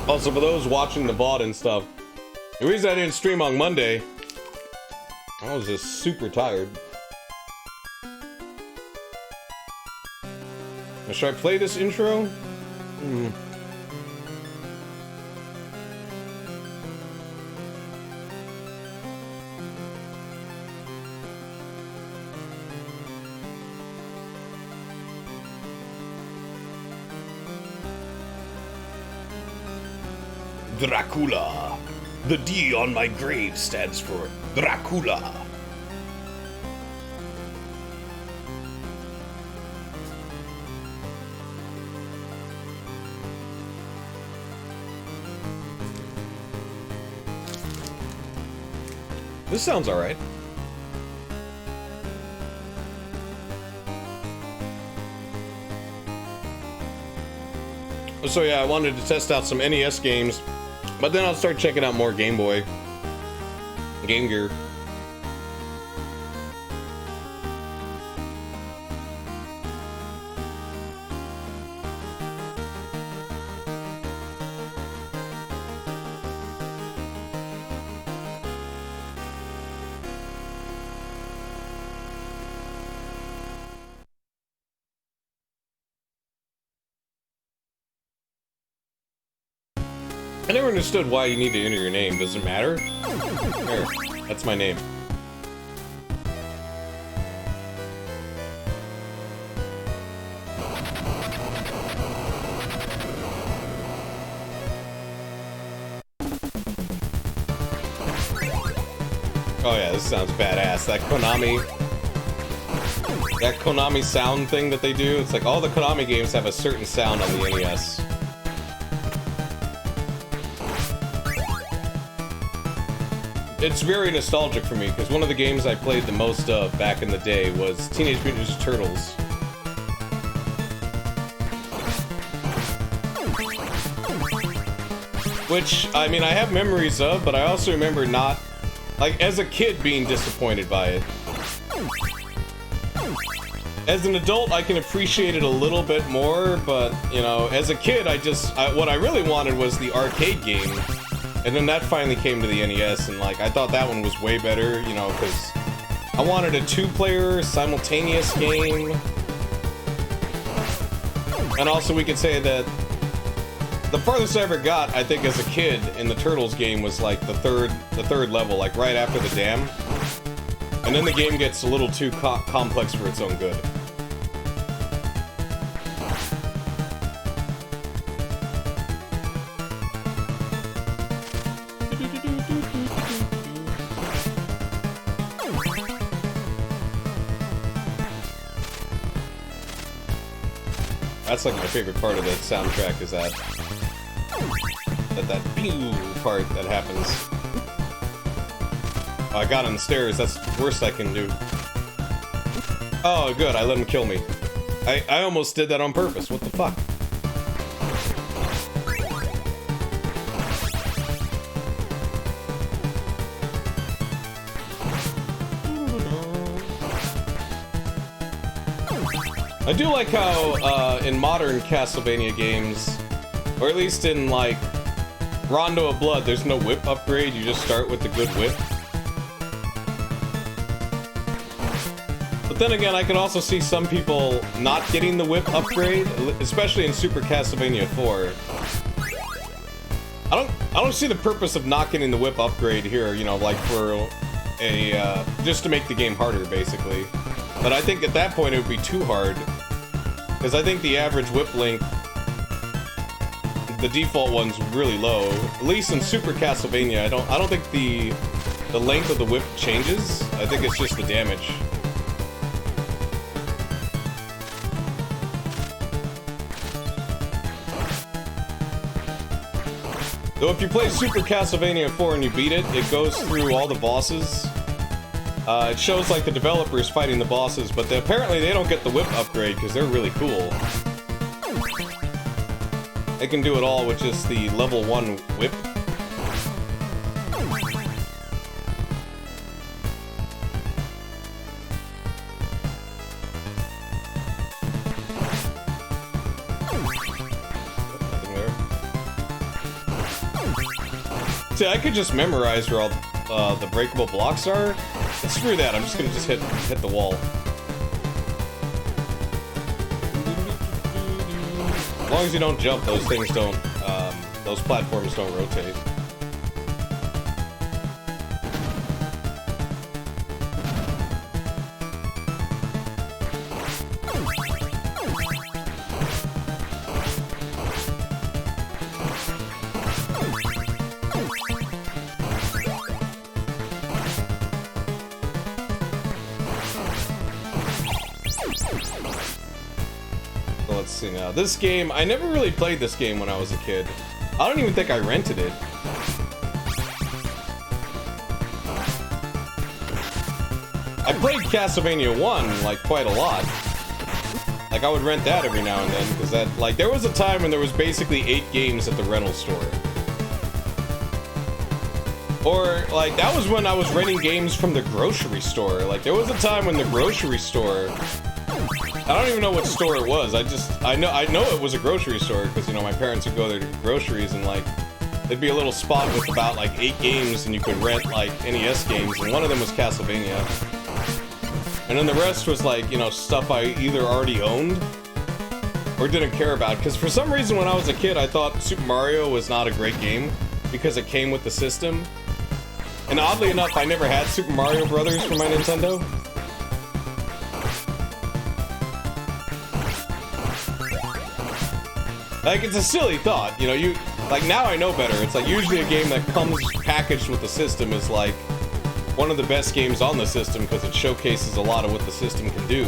Also, for those watching the VOD and stuff, the reason I didn't stream on Monday, I was just super tired. Should I play this intro? Dracula. The D on my grave stands for Dracula. This sounds alright. So yeah, I wanted to test out some NES games, but then I'll start checking out more Game Boy, Game Gear. I never understood why you need to enter your name. Does it matter? Here, that's my name. Oh yeah, this sounds badass. That Konami sound thing that they do, it's like all the Konami games have a certain sound on the NES. It's very nostalgic for me, because one of the games I played the most of back in the day was Teenage Mutant Ninja Turtles. Which, I mean, I have memories of, but I also remember not, like, as a kid being disappointed by it. As an adult, I can appreciate it a little bit more, but, you know, as a kid, what I really wanted was the arcade game. And then that finally came to the NES, and like, I thought that one was way better, you know, because I wanted a two-player, simultaneous game. And also we could say that the farthest I ever got, I think as a kid, in the Turtles game was like the third level, like right after the dam. And then the game gets a little too complex for its own good. That's like my favorite part of the soundtrack is that pew part that happens. Oh, I got on the stairs. That's the worst I can do. Oh, good. I let him kill me. I almost did that on purpose. What the fuck? I do like how, in modern Castlevania games, or at least in, like, Rondo of Blood, there's no whip upgrade, you just start with the good whip. But then again, I can also see some people not getting the whip upgrade, especially in Super Castlevania IV. I don't see the purpose of not getting the whip upgrade here, you know, like for a, just to make the game harder, basically. But I think at that point it would be too hard. Because I think the average whip length, the default one's really low. At least in Super Castlevania, I don't think the length of the whip changes. I think it's just the damage. Though if you play Super Castlevania 4 and you beat it, it goes through all the bosses. It shows like the developers fighting the bosses, but apparently they don't get the whip upgrade because they're really cool. They can do it all with just the level 1 whip. Nothing there. See, I could just memorize where all the breakable blocks are. But screw that, I'm just gonna just hit the wall. As long as you don't jump, those things don't, those platforms don't rotate. Let's see now. This game, I never really played this game when I was a kid. I don't even think I rented it. I played Castlevania 1, like, quite a lot. Like, I would rent that every now and then, because that, like, there was a time when there was basically 8 games at the rental store. Or, like, that was when I was renting games from the grocery store. Like, there was a time when the grocery store... I don't even know what store it was. I know it was a grocery store because, you know, my parents would go there to get groceries, and like there'd be a little spot with about like 8 games, and you could rent like NES games, and one of them was Castlevania. And then the rest was like, you know, stuff I either already owned or didn't care about, because for some reason when I was a kid I thought Super Mario was not a great game because it came with the system. And oddly enough, I never had Super Mario Brothers for my Nintendo. Like, it's a silly thought, you know, like, now I know better. It's like, usually a game that comes packaged with the system is, like, one of the best games on the system because it showcases a lot of what the system can do.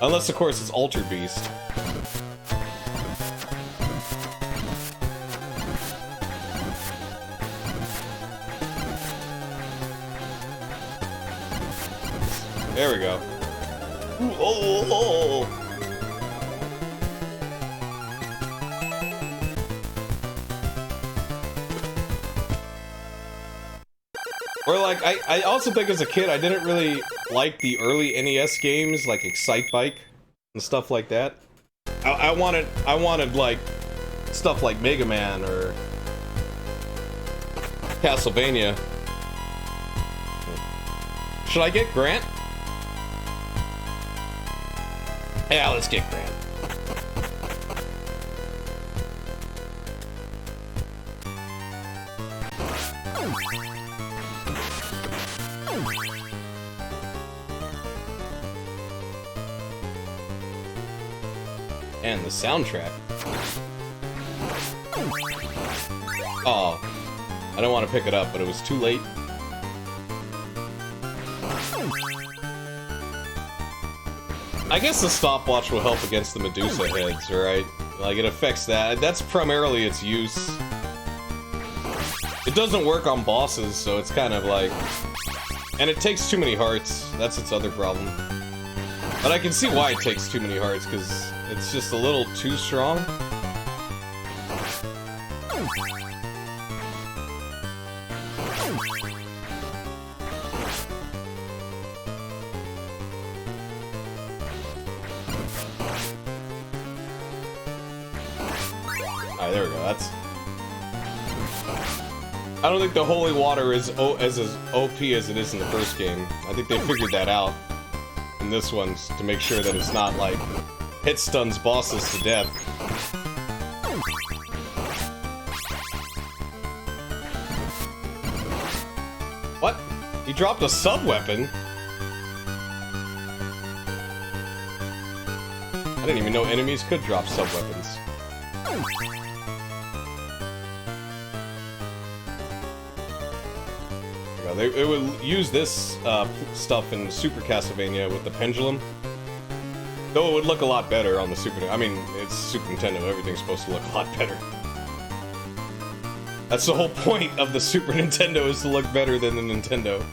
Unless, of course, it's Altered Beast. There we go. Ooh, oh. Or like, I also think as a kid I didn't really like the early NES games like Excite Bike and stuff like that. I wanted like stuff like Mega Man or Castlevania. Should I get Grant? Yeah, let's get Grant. And the soundtrack. Oh, I don't want to pick it up, but it was too late. I guess the stopwatch will help against the Medusa heads, right? Like, it affects that. That's primarily its use. It doesn't work on bosses, so it's kind of like... And it takes too many hearts. That's its other problem. But I can see why it takes too many hearts, because it's just a little too strong. Alright, there we go. That's... I don't think the holy water is as OP as it is in the first game. I think they figured that out in this one to make sure that it's not like hit stuns bosses to death. What? He dropped a sub-weapon? I didn't even know enemies could drop sub-weapons. They would use this stuff in Super Castlevania with the pendulum. Though it would look a lot better on the Super... I mean, it's Super Nintendo, everything's supposed to look a lot better. That's the whole point of the Super Nintendo, is to look better than the Nintendo.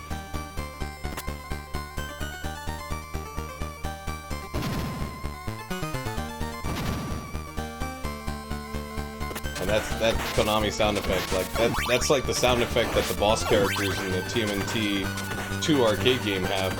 And that Konami sound effect, like, that's like the sound effect that the boss characters in the TMNT 2 arcade game have.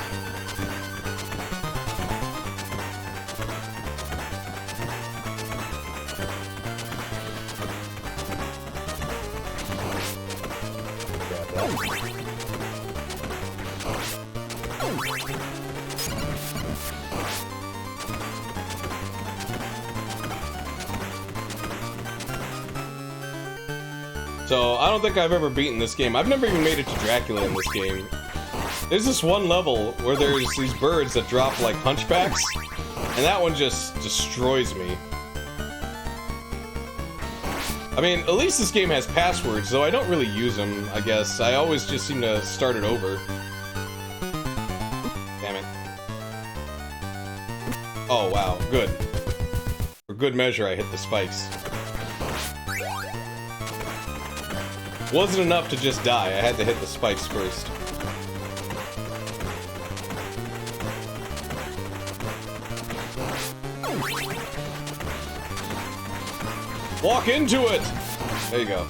So, I don't think I've ever beaten this game. I've never even made it to Dracula in this game. There's this one level where there's these birds that drop like hunchbacks, and that one just destroys me. I mean, at least this game has passwords, though I don't really use them, I guess. I always just seem to start it over. Damn it. Oh, wow. Good. For good measure, I hit the spikes. Wasn't enough to just die. I had to hit the spikes first. Walk into it! There you go.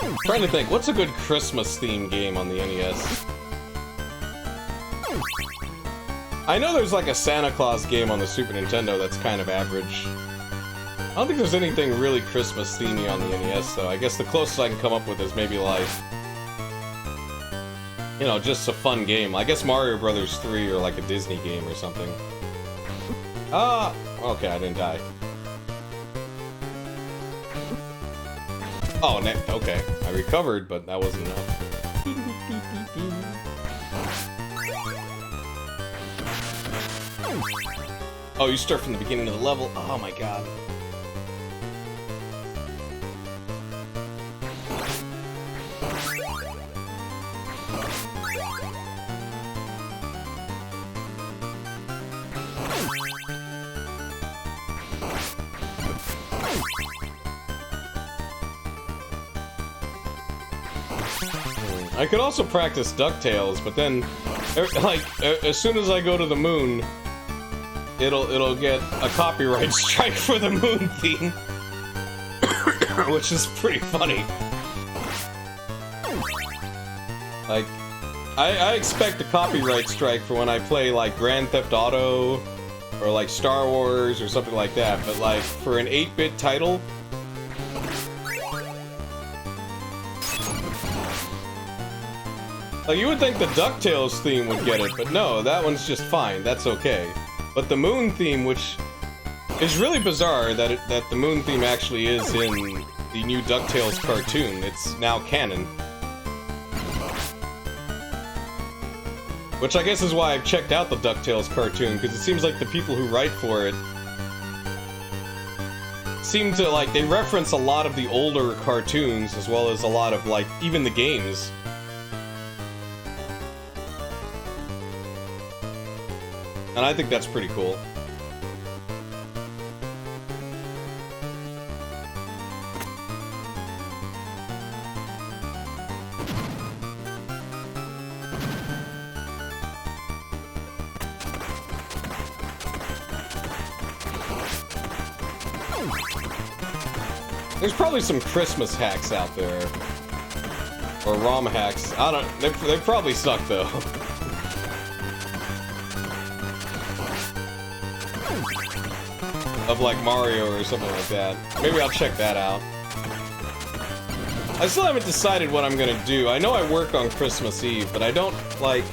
I'm trying to think, what's a good Christmas-themed game on the NES? I know there's like a Santa Claus game on the Super Nintendo that's kind of average. I don't think there's anything really Christmas-themey on the NES, though. I guess the closest I can come up with is maybe like, you know, just a fun game. I guess Mario Brothers 3 or like a Disney game or something. Ah! Okay, I didn't die. Oh, okay. I recovered, but that wasn't enough. Oh, you start from the beginning of the level? Oh my god. I could also practice DuckTales, but then, like, as soon as I go to the moon, it'll get a copyright strike for the moon theme, which is pretty funny. Like, I expect a copyright strike for when I play like Grand Theft Auto or like Star Wars or something like that, but like for an 8-bit title. Like, you would think the DuckTales theme would get it, but no, that one's just fine. That's okay. But the Moon theme, which is really bizarre that the Moon theme actually is in the new DuckTales cartoon. It's now canon. Which I guess is why I've checked out the DuckTales cartoon, because it seems like the people who write for it seem to, like, they reference a lot of the older cartoons, as well as a lot of, like, even the games. And I think that's pretty cool. There's probably some Christmas hacks out there. Or ROM hacks. I don't... They probably suck, though. Of like Mario or something like that. Maybe I'll check that out. I still haven't decided what I'm gonna do. I know I work on Christmas Eve, but I don't, like...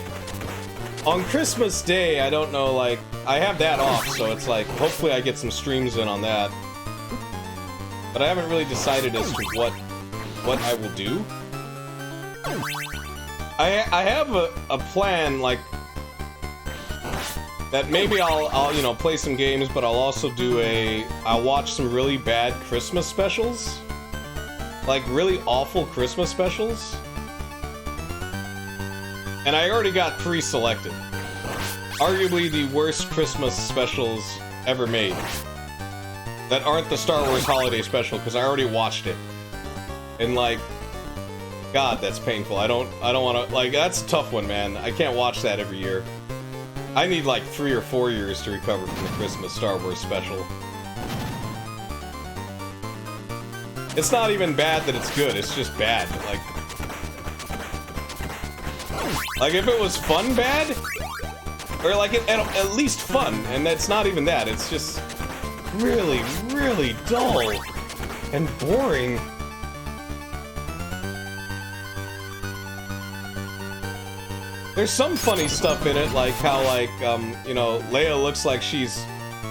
On Christmas Day, I don't know, like... I have that off, so it's like, hopefully I get some streams in on that. But I haven't really decided as to what I will do. I have a plan, like... that maybe I'll you know, play some games, but I'll also do I'll watch some really bad Christmas specials. Like, really awful Christmas specials. And I already got 3 selected. Arguably the worst Christmas specials ever made. That aren't the Star Wars Holiday Special, because I already watched it. And like, God, that's painful. I don't want to, like, that's a tough one, man. I can't watch that every year. I need like 3 or 4 years to recover from the Christmas Star Wars special. It's not even bad that it's good, it's just bad. Like if it was fun bad, Or like at least fun, and that's not even that. It's just really, really dull and boring. There's some funny stuff in it, like how, like, you know, Leia looks like she's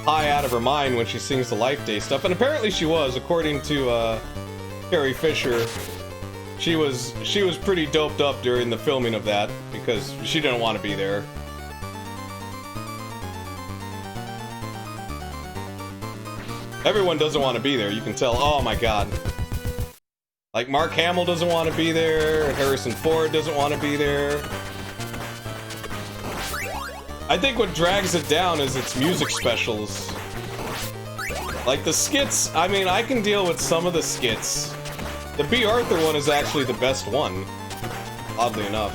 high out of her mind when she sings the Life Day stuff, and apparently she was, according to, Carrie Fisher. She was pretty doped up during the filming of that, because she didn't want to be there. Everyone doesn't want to be there, you can tell. Oh my god. Like, Mark Hamill doesn't want to be there, Harrison Ford doesn't want to be there. I think what drags it down is its music specials. Like, the skits, I mean, I can deal with some of the skits. The B. Arthur one is actually the best one, oddly enough.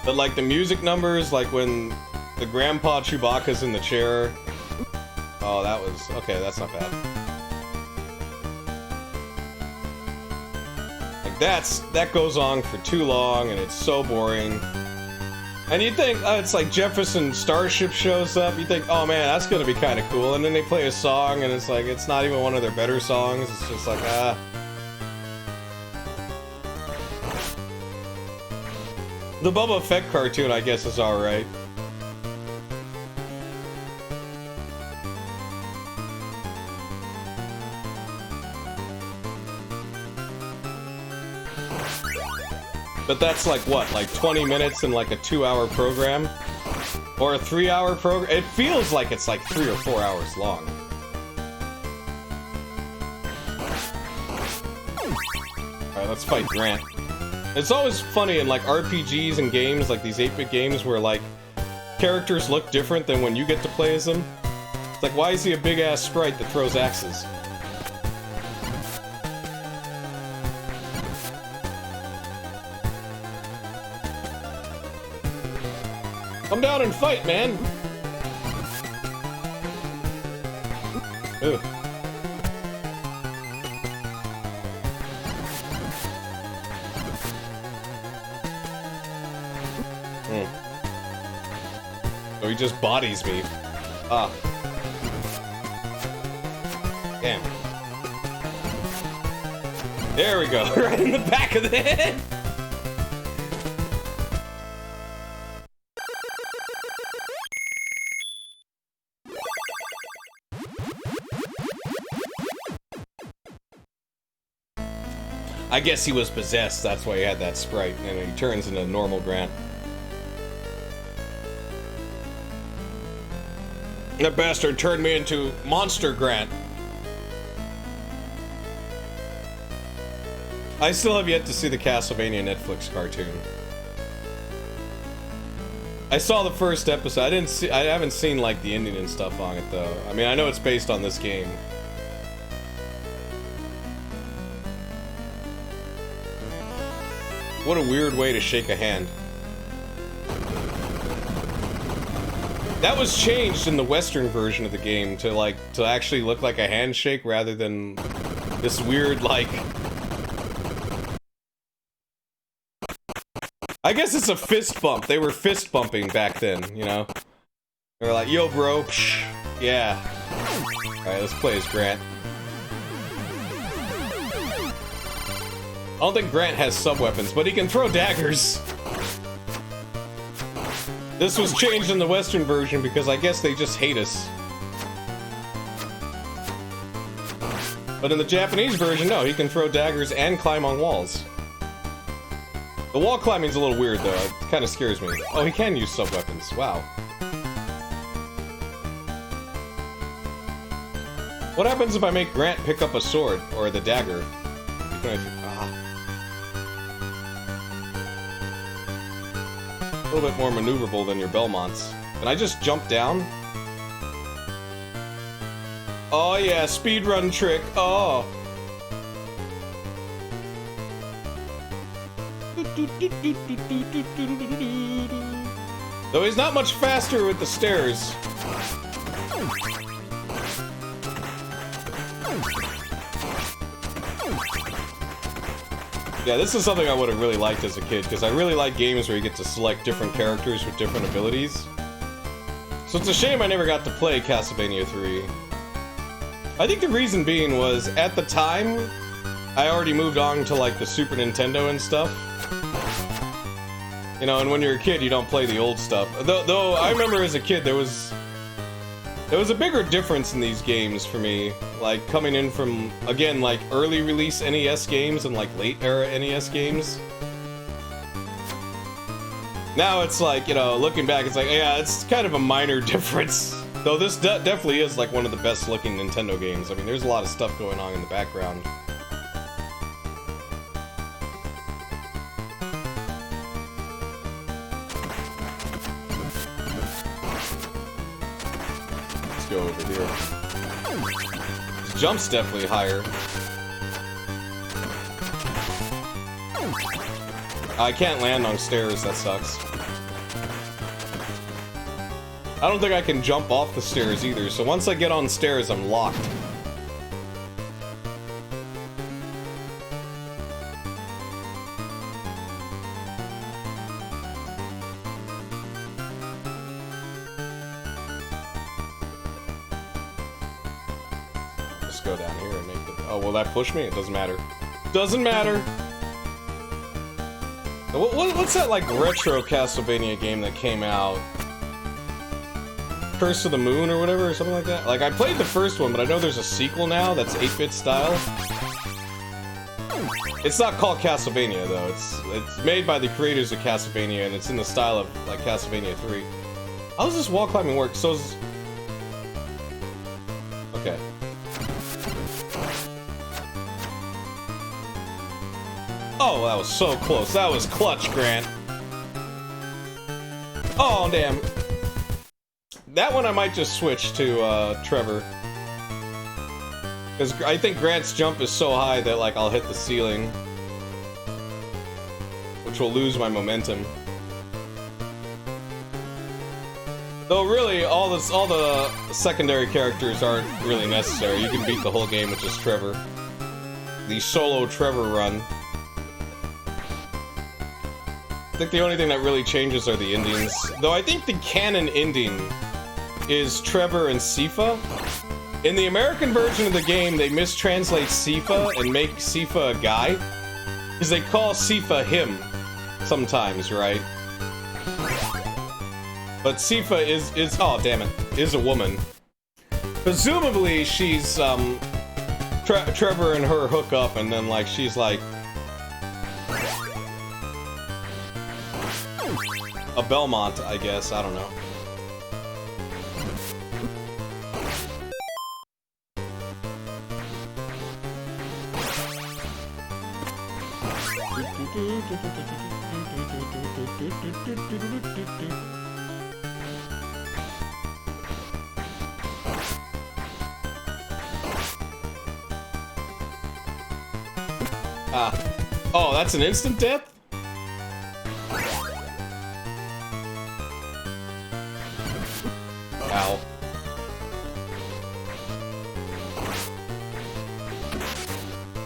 But, like, the music numbers, like when the Grandpa Chewbacca's in the chair. Oh, that was... okay, that's not bad. That goes on for too long, and it's so boring. And you think, it's like Jefferson Starship shows up, you think, oh man, that's gonna be kind of cool, and then they play a song, and it's like, it's not even one of their better songs, it's just like, ah. The Boba Fett cartoon, I guess, is alright. But that's like what, like 20 minutes in like a 2-hour program? Or a 3-hour program? It feels like it's like 3 or 4 hours long. Alright, let's fight Grant. It's always funny in like RPGs and games, like these 8-bit games where like characters look different than when you get to play as them. It's like, why is he a big-ass sprite that throws axes? Come down and fight, man! Ugh. Oh, he just bodies me. Ah. Damn. There we go, right in the back of the head! I guess he was possessed, that's why he had that sprite, and he turns into normal Grant. That bastard turned me into Monster Grant. I still have yet to see the Castlevania Netflix cartoon. I saw the first episode. I haven't seen like the ending and stuff on it though. I mean, I know it's based on this game. What a weird way to shake a hand. That was changed in the Western version of the game to actually look like a handshake rather than this weird, like... I guess it's a fist bump. They were fist bumping back then, you know? They were like, yo bro, psh, yeah. Alright, let's play as Grant. I don't think Grant has sub-weapons, but he can throw daggers. This was changed in the Western version because I guess they just hate us. But in the Japanese version, no, he can throw daggers and climb on walls. The wall climbing's a little weird, though. It kind of scares me. Oh, he can use sub-weapons. Wow. What happens if I make Grant pick up a sword or the dagger? A little bit more maneuverable than your Belmonts. Can I just jump down? Oh yeah, speedrun trick. Oh. Though he's not much faster with the stairs. Yeah, this is something I would have really liked as a kid, because I really like games where you get to select different characters with different abilities. So it's a shame I never got to play Castlevania III. I think the reason being was, at the time, I already moved on to, like, the Super Nintendo and stuff. You know, and when you're a kid, you don't play the old stuff. Though I remember as a kid, there was a bigger difference in these games for me. Like, coming in from, again, like, early release NES games and, like, late era NES games. Now it's like, you know, looking back, it's like, yeah, it's kind of a minor difference. Though this definitely is, like, one of the best looking Nintendo games. I mean, there's a lot of stuff going on in the background. Let's go over here. This jump's definitely higher. I can't land on stairs, that sucks. I don't think I can jump off the stairs either, so once I get on stairs, I'm locked. Just go down here and make the... Oh, will that push me? It doesn't matter. Doesn't matter! What's that, like, retro Castlevania game that came out? Curse of the Moon or whatever, or something like that? Like, I played the first one, but I know there's a sequel now that's 8-bit style. It's not called Castlevania, though. It's made by the creators of Castlevania, and it's in the style of, like, Castlevania 3. How does this wall climbing work? So... Okay. Oh, that was so close. That was clutch, Grant. Oh, damn. That one I might just switch to, Trevor. Because I think Grant's jump is so high that, like, I'll hit the ceiling. Which will lose my momentum. Though, really, all the secondary characters aren't really necessary. You can beat the whole game with just Trevor. The solo Trevor run. I think the only thing that really changes are the endings. Though I think the canon ending is Trevor and Sifa. In the American version of the game, they mistranslate Sifa and make Sifa a guy. Because they call Sifa him sometimes, right? But Sifa is oh damn it, is a woman. Presumably she's Trevor and her hook up and then like she's like a Belmont, I guess, I don't know. Ah. Oh, that's an instant death? Ow.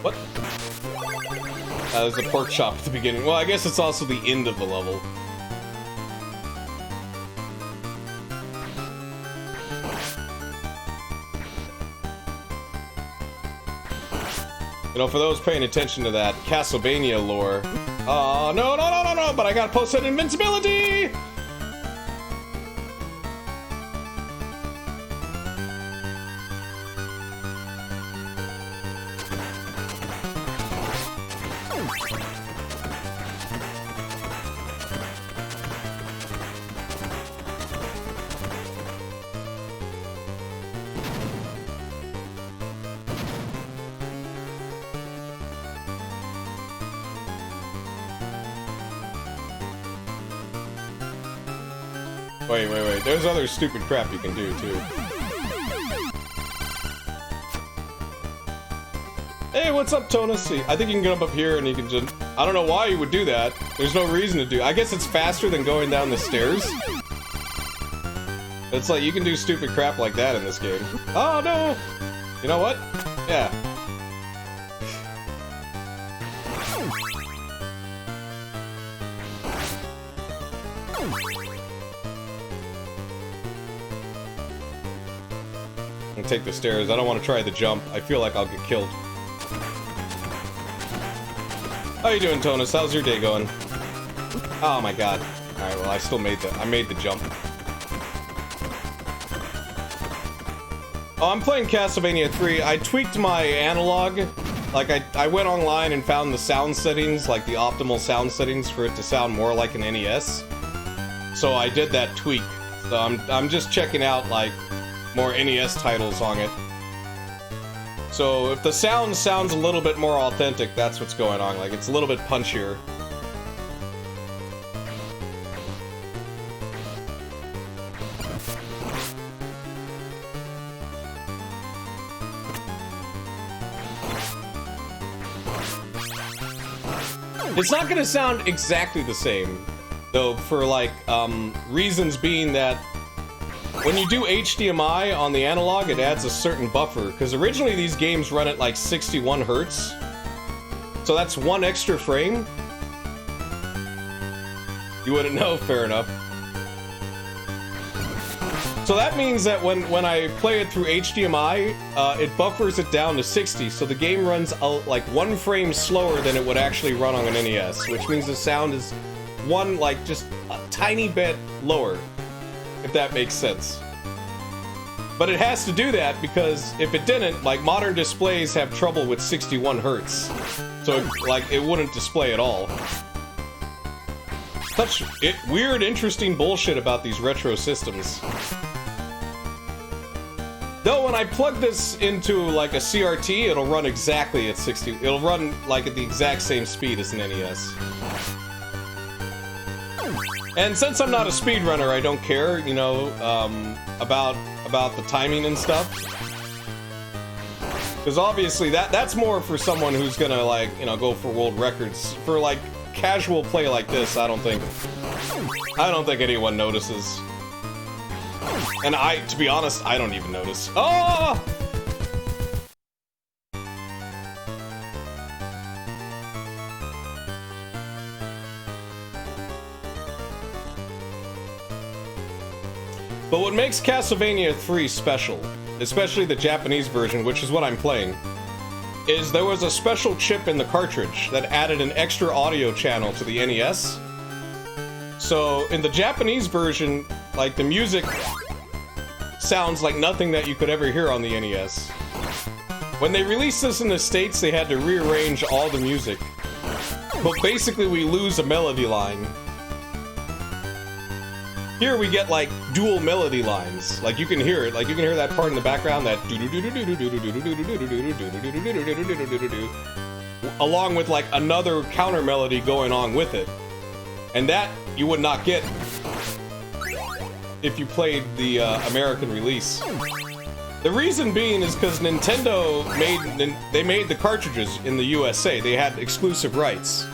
What? There's a pork chop at the beginning. Well, I guess it's also the end of the level. You know, for those paying attention to that Castlevania lore... Oh, no, no, no, no, no, but I got posted invincibility! Wait, wait, wait. There's other stupid crap you can do, too. Hey, what's up, Tonus? I think you can get up here and you can just... I don't know why you would do that. There's no reason to do... I guess it's faster than going down the stairs. It's like, you can do stupid crap like that in this game. Oh, no! You know what? Yeah. I'm gonna take the stairs. I don't want to try the jump. I feel like I'll get killed. How you doing, Tonus? How's your day going? Oh my god. Alright, well, I still made the jump. Oh, I'm playing Castlevania III. I tweaked my analog. Like, I went online and found the sound settings, like the optimal sound settings for it to sound more like an NES. So I did that tweak. So I'm just checking out, like, more NES titles on it. So if the sound sounds a little bit more authentic, that's what's going on. Like, it's a little bit punchier. It's not gonna sound exactly the same, though, for, like, reasons being that when you do HDMI on the analog, it adds a certain buffer, because originally these games run at, like, 61 hertz. So that's one extra frame. You wouldn't know, fair enough. So that means that when I play it through HDMI, it buffers it down to 60, so the game runs, like, one frame slower than it would actually run on an NES, which means the sound is one, like, just a tiny bit lower, if that makes sense. But it has to do that because if it didn't, like, modern displays have trouble with 61 hertz. So, like, it wouldn't display at all. Such weird, interesting bullshit about these retro systems. Though when I plug this into, like, a CRT, it'll run exactly at 60. It'll run, like, at the exact same speed as an NES. And since I'm not a speedrunner, I don't care, you know, about the timing and stuff. Because obviously that's more for someone who's gonna, like, you know, go for world records. For, like, casual play like this, I don't think anyone notices. And to be honest, I don't even notice. Oh! But what makes Castlevania III special, especially the Japanese version, which is what I'm playing, is there was a special chip in the cartridge that added an extra audio channel to the NES. So in the Japanese version, like, the music sounds like nothing that you could ever hear on the NES. When they released this in the States, they had to rearrange all the music. But basically we lose a melody line. Here we get, like, dual melody lines. Like, you can hear it. Like, you can hear that part in the background, that along with, like, another counter melody going on with it. And that you would not get if you played the American release. The reason being is because Nintendo made the cartridges in the USA. They had exclusive rights.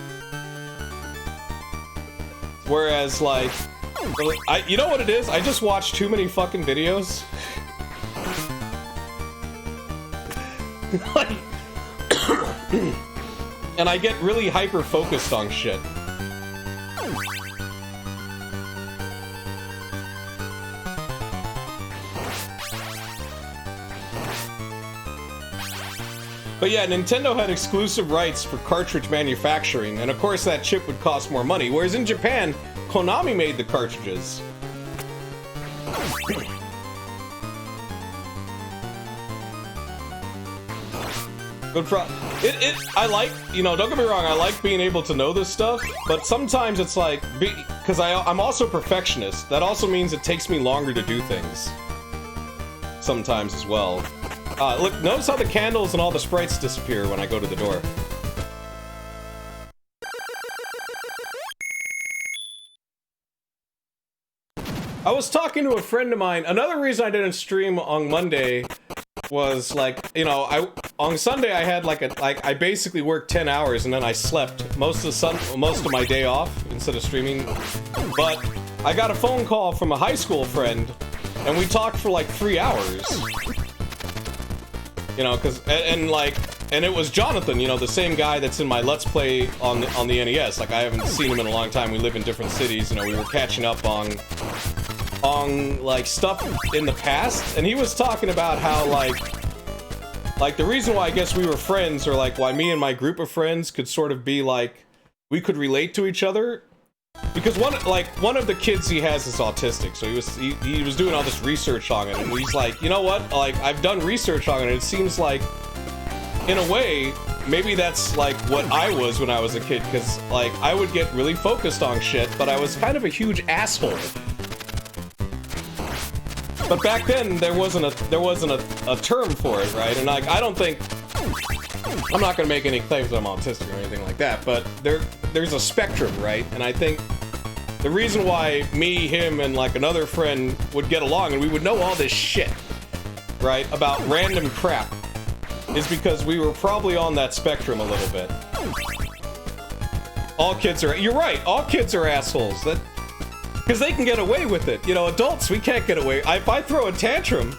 Whereas, like, you know what it is? I just watch too many fucking videos. Like, and I get really hyper-focused on shit. But yeah, Nintendo had exclusive rights for cartridge manufacturing, and of course that chip would cost more money, whereas in Japan, Konami made the cartridges. But I like, you know, don't get me wrong, I like being able to know this stuff, but sometimes it's like, because I'm also a perfectionist, that also means it takes me longer to do things. Sometimes as well. Look, notice how the candles and all the sprites disappear when I go to the door. I was talking to a friend of mine. Another reason I didn't stream on Monday was, like, you know, on Sunday I had I basically worked 10 hours and then I slept most of my day off instead of streaming. But I got a phone call from a high school friend and we talked for like 3 hours. You know, and like, And it was Jonathan, you know, the same guy that's in my Let's Play on the NES. Like, I haven't seen him in a long time. We live in different cities. You know, we were catching up on like, stuff in the past. And he was talking about how, like, the reason why I guess we were friends, or, like, why me and my group of friends could sort of be, like, we could relate to each other. Because one of the kids he has is autistic. So he was doing all this research on it. And he's like, you know what? Like, I've done research on it. And it seems like, in a way, maybe that's like what I was when I was a kid, because like I would get really focused on shit, but I was kind of a huge asshole. But back then there wasn't a term for it, right? And like I don't think, I'm not gonna make any claims that I'm autistic or anything like that, but there's a spectrum, right? And I think the reason why me, him, and like another friend would get along and we would know all this shit, right, about random crap, is because we were probably on that spectrum a little bit. All kids are, you're right, all kids are assholes. That, because they can get away with it. You know, adults, we can't get away. If I throw a tantrum,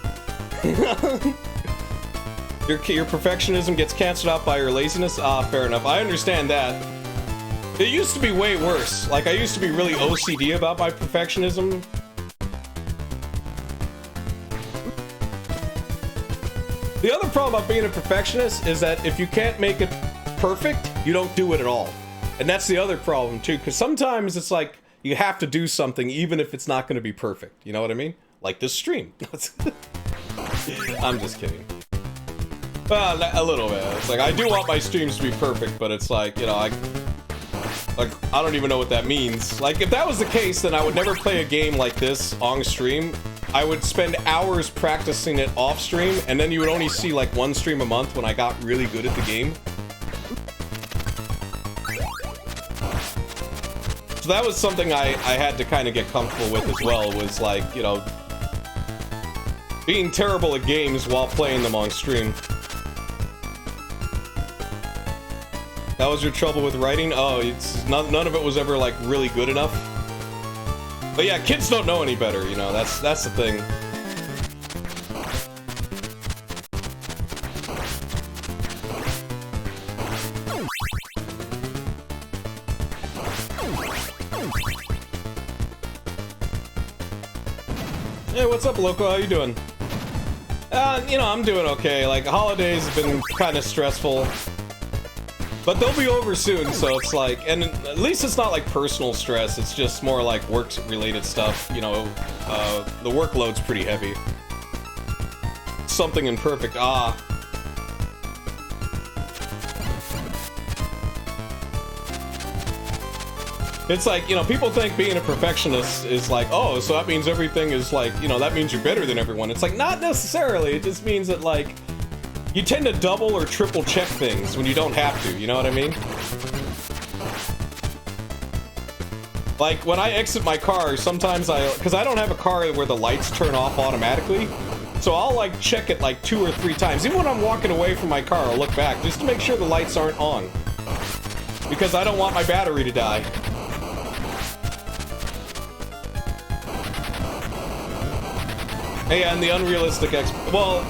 your perfectionism gets canceled out by your laziness? Ah, fair enough. I understand that. It used to be way worse. Like, I used to be really OCD about my perfectionism. The other problem about being a perfectionist is that if you can't make it perfect, you don't do it at all. And that's the other problem too, because sometimes it's like you have to do something even if it's not going to be perfect. You know what I mean? Like this stream. I'm just kidding. Well, a little bit. It's like I do want my streams to be perfect, but it's like, you know, I don't even know what that means. Like if that was the case, then I would never play a game like this on stream. I would spend hours practicing it off stream, and then you would only see like one stream a month when I got really good at the game. So that was something I had to kind of get comfortable with as well, was like, you know, being terrible at games while playing them on stream. That was your trouble with writing? Oh, it's none of it was ever like really good enough. But yeah, kids don't know any better, you know, that's the thing. Hey, what's up, Loco? How you doing? You know, I'm doing okay. Like, holidays have been kind of stressful. But they'll be over soon, so it's like, and at least it's not like personal stress, it's just more like work-related stuff, you know, the workload's pretty heavy. Something imperfect, ah. It's like, you know, people think being a perfectionist is like, oh, so that means everything is like, you know, that means you're better than everyone. It's like, not necessarily, it just means that like, you tend to double or triple check things when you don't have to, you know what I mean? Like, when I exit my car, sometimes because I don't have a car where the lights turn off automatically, so I'll, like, check it, like, 2 or 3 times. Even when I'm walking away from my car, I'll look back, just to make sure the lights aren't on. Because I don't want my battery to die. Hey, and the unrealistic well...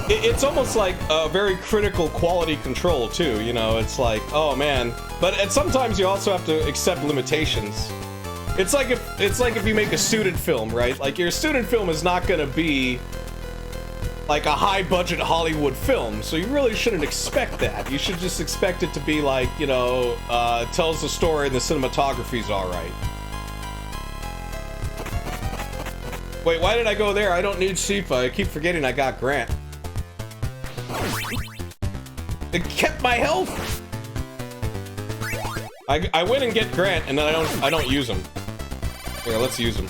It's almost like a very critical quality control too, you know, it's like, oh man, but sometimes you also have to accept limitations. It's like if you make a student film, right? Like your student film is not gonna be like a high budget Hollywood film, so you really shouldn't expect that. You should just expect it to be like, you know, tells the story and the cinematography's alright. Wait, why did I go there? I don't need SIFA, I keep forgetting I got Grant. It kept my health. I went and get Grant, and then I don't use him. Here, let's use him.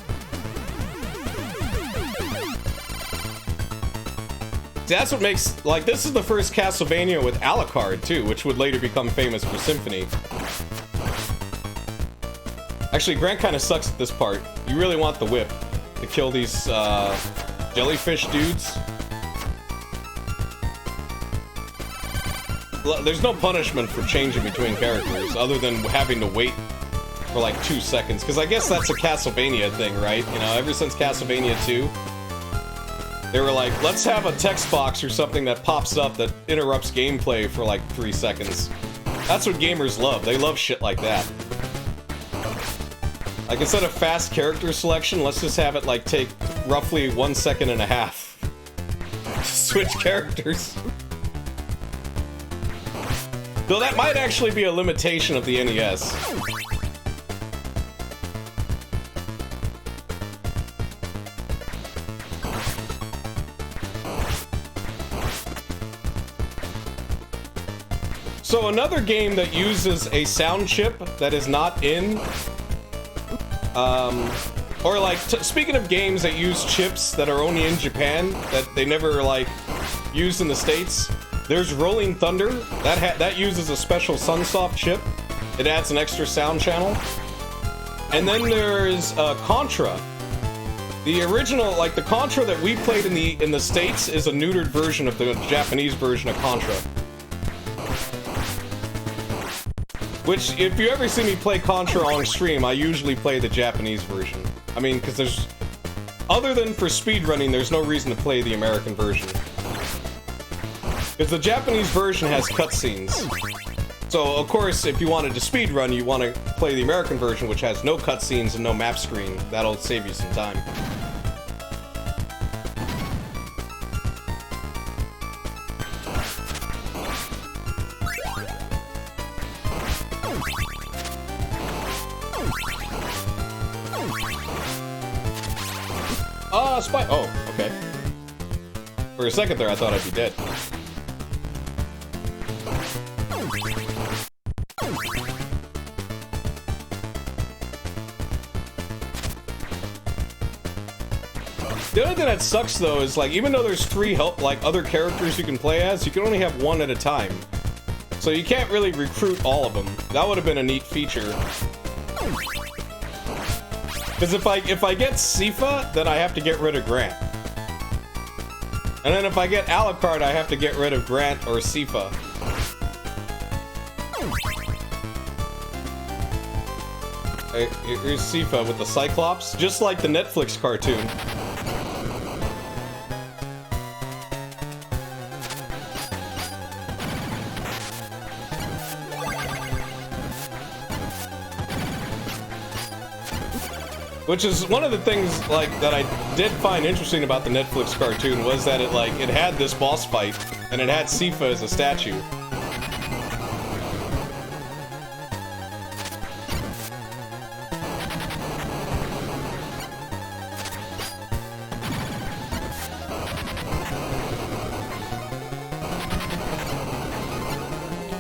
See, that's what makes, like, this is the first Castlevania with Alucard too, which would later become famous for Symphony. Actually, Grant kind of sucks at this part. You really want the whip to kill these jellyfish dudes. There's no punishment for changing between characters other than having to wait for like 2 seconds, because I guess that's a Castlevania thing, right? You know, ever since Castlevania 2, They were like, let's have a text box or something that pops up that interrupts gameplay for like 3 seconds. That's what gamers love. They love shit like that. Like, instead of fast character selection, let's just have it, like, take roughly 1.5 seconds. Switch characters. Though that might actually be a limitation of the NES. So another game that uses a sound chip that is not in... or like, speaking of games that use chips that are only in Japan, that they never, like, used in the States, there's Rolling Thunder. That uses a special Sunsoft chip. It adds an extra sound channel. And then there's Contra. The original, like, the Contra that we played in the States is a neutered version of the Japanese version of Contra. Which, if you ever see me play Contra on stream, I usually play the Japanese version. I mean, because there's... Other than for speedrunning, there's no reason to play the American version. Because the Japanese version has cutscenes. So, of course, if you wanted to speedrun, you want to play the American version, which has no cutscenes and no map screen. That'll save you some time. Spy. Oh, okay. For a second there, I thought I'd be dead. The only thing that sucks, though, is, like, even though there's 3 other characters you can play as, you can only have 1 at a time. So you can't really recruit all of them. That would have been a neat feature. Because if I get Sifa, then I have to get rid of Grant. And then if I get Alucard, I have to get rid of Grant or Sifa. Here's Sifa with the Cyclops, just like the Netflix cartoon. Which is one of the things, like, that I did find interesting about the Netflix cartoon was that it had this boss fight, and it had Sifa as a statue.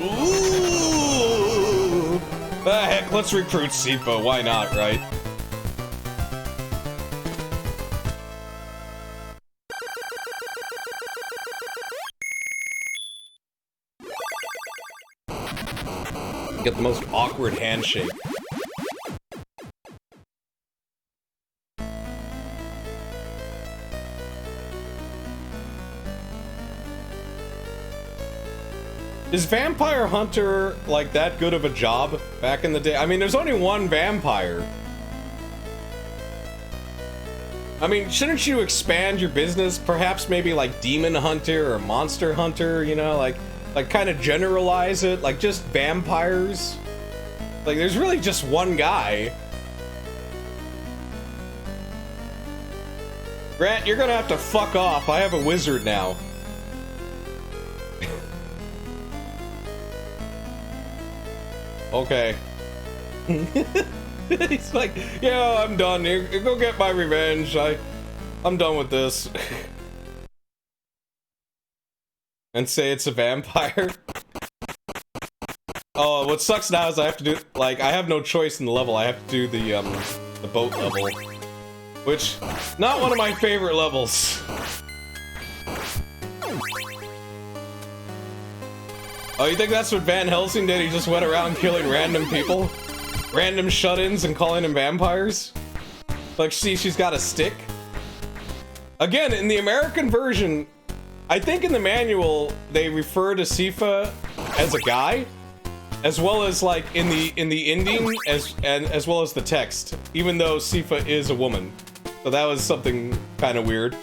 Ooh! Heck, let's recruit Sifa, why not, right? Get the most awkward handshake. Is Vampire Hunter, like, that good of a job back in the day? I mean, there's only one vampire. I mean, shouldn't you expand your business? Perhaps maybe like Demon Hunter or Monster Hunter, you know, like kind of generalize it, like just vampires. Like, there's really just one guy. Grant, you're gonna have to fuck off. I have a wizard now. Okay. He's like, yeah, I'm done. Go get my revenge. I'm done with this. And say it's a vampire. Oh, what sucks now is I have to do, like, I have no choice in the level. I have to do the boat level. Which, not one of my favorite levels. Oh, you think that's what Van Helsing did? He just went around killing random people? Random shut-ins and calling them vampires? Like, see, she's got a stick? Again, in the American version, I think in the manual, they refer to Sifa as a guy, as well as, like, in the ending, as well as the text, even though Sifa is a woman. So that was something kind of weird.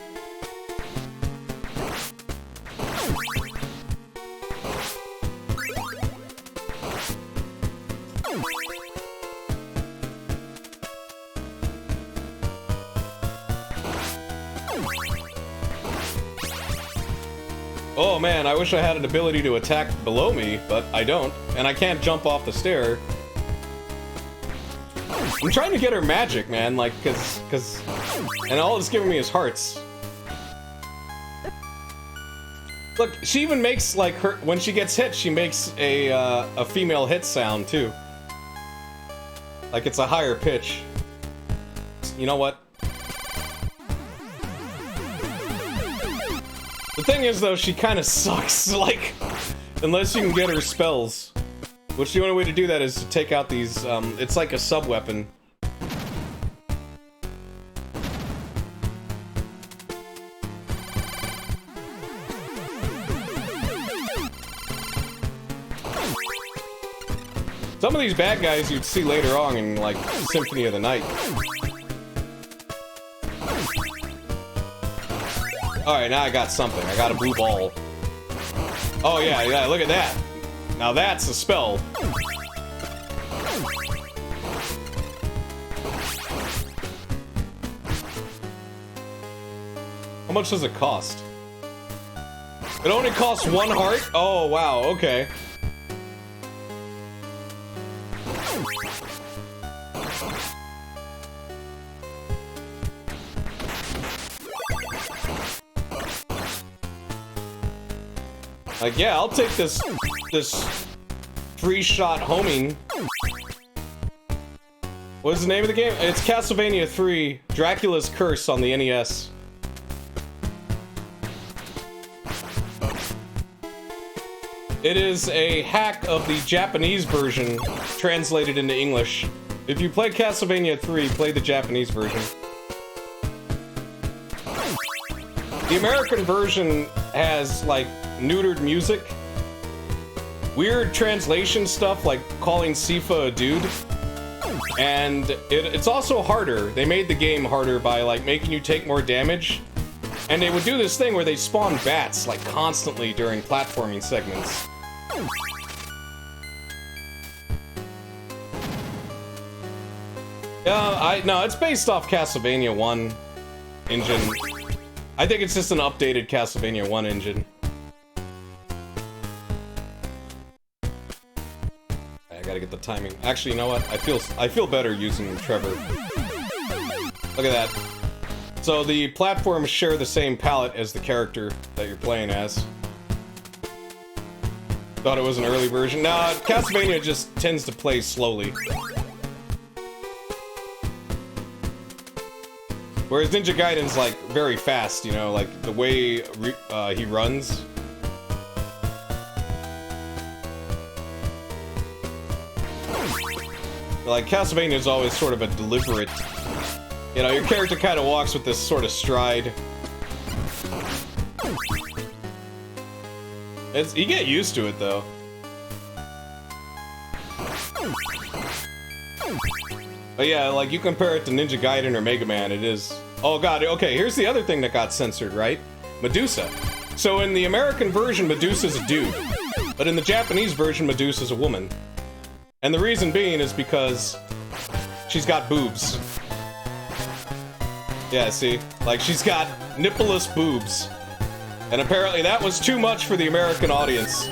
Oh man, I wish I had an ability to attack below me, but I don't. And I can't jump off the stair. I'm trying to get her magic, man, like, cause... And all it's giving me is hearts. Look, she even makes, like, her... When she gets hit, she makes a female hit sound, too. Like, it's a higher pitch. You know what? The thing is, though, she kind of sucks, like... Unless you can get her spells. Which the only way to do that is to take out these, it's like a sub-weapon. Some of these bad guys you'd see later on in, like, Symphony of the Night. Alright, now I got something. I got a blue ball. Oh yeah, yeah, look at that. Now that's a spell. How much does it cost? It only costs 1 heart? Oh, wow, okay. Like, yeah, I'll take this free-shot homing. What's the name of the game? It's Castlevania III, Dracula's Curse on the NES. It is a hack of the Japanese version, translated into English. If you play Castlevania III, play the Japanese version. The American version has, like, neutered music. Weird translation stuff, like calling Sifa a dude. And it's also harder. They made the game harder by, like, making you take more damage. And they would do this thing where they spawn bats, like, constantly during platforming segments. No, it's based off Castlevania 1 engine. I think it's just an updated Castlevania 1 engine. I gotta get the timing. Actually, you know what? I feel better using Trevor. Look at that. So the platforms share the same palette as the character that you're playing as. Thought it was an early version. Nah, Castlevania just tends to play slowly. Whereas Ninja Gaiden's, like, very fast, you know, like, the way he runs. Like, Castlevania is always sort of a deliberate... You know, your character kind of walks with this sort of stride. You get used to it, though. But yeah, like, you compare it to Ninja Gaiden or Mega Man, it is... Oh god, okay, here's the other thing that got censored, right? Medusa. So in the American version, Medusa's a dude. But in the Japanese version, Medusa's a woman. And the reason being is because she's got boobs. Yeah, see? Like, she's got nippleless boobs. And apparently that was too much for the American audience.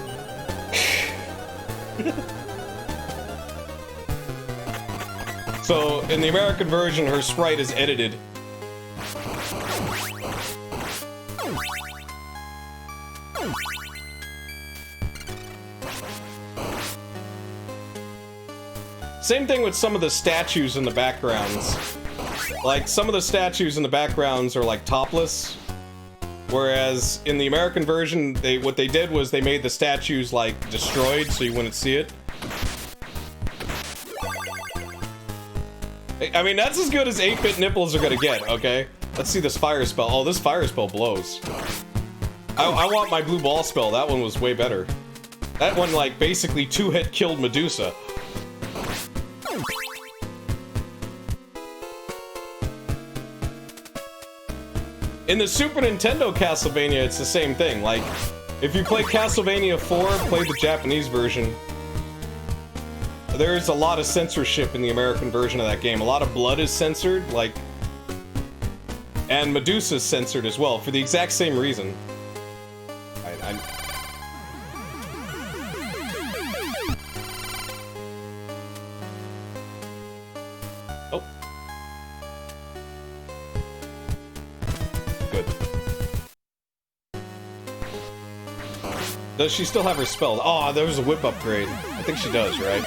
So, in the American version, her sprite is edited. Same thing with some of the statues in the backgrounds. Like, some of the statues in the backgrounds are, like, topless. Whereas, in the American version, what they did was they made the statues, like, destroyed so you wouldn't see it. I mean, that's as good as 8-bit nipples are gonna get, okay? Let's see this fire spell. Oh, this fire spell blows. I want my blue ball spell. That one was way better. That one, like, basically 2-hit killed Medusa. In the Super Nintendo Castlevania, it's the same thing. Like, if you play Castlevania 4, play the Japanese version. There's a lot of censorship in the American version of that game. A lot of blood is censored, like... And Medusa's censored as well, for the exact same reason. good. Does she still have her spells? Oh, there was a whip upgrade. I think she does, right?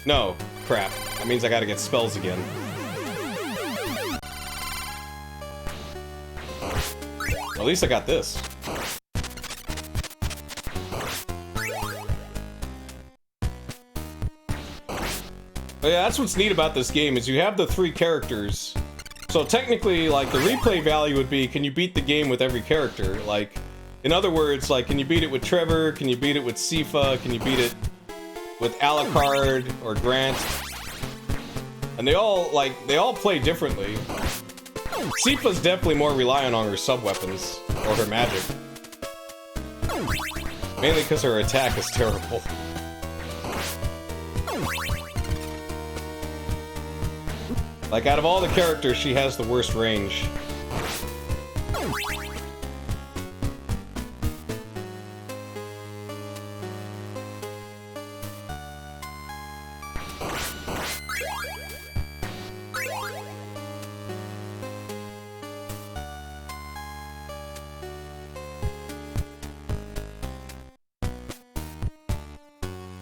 No. Crap. That means I gotta get spells again. At least I got this. But yeah, that's what's neat about this game, is you have the 3 characters. So technically, like, the replay value would be, can you beat the game with every character? Like, in other words, like, can you beat it with Trevor? Can you beat it with Sifa? Can you beat it with Alucard or Grant? And they all play differently. Sifa's definitely more reliant on her sub-weapons, or her magic. Mainly because her attack is terrible. Like, out of all the characters, she has the worst range.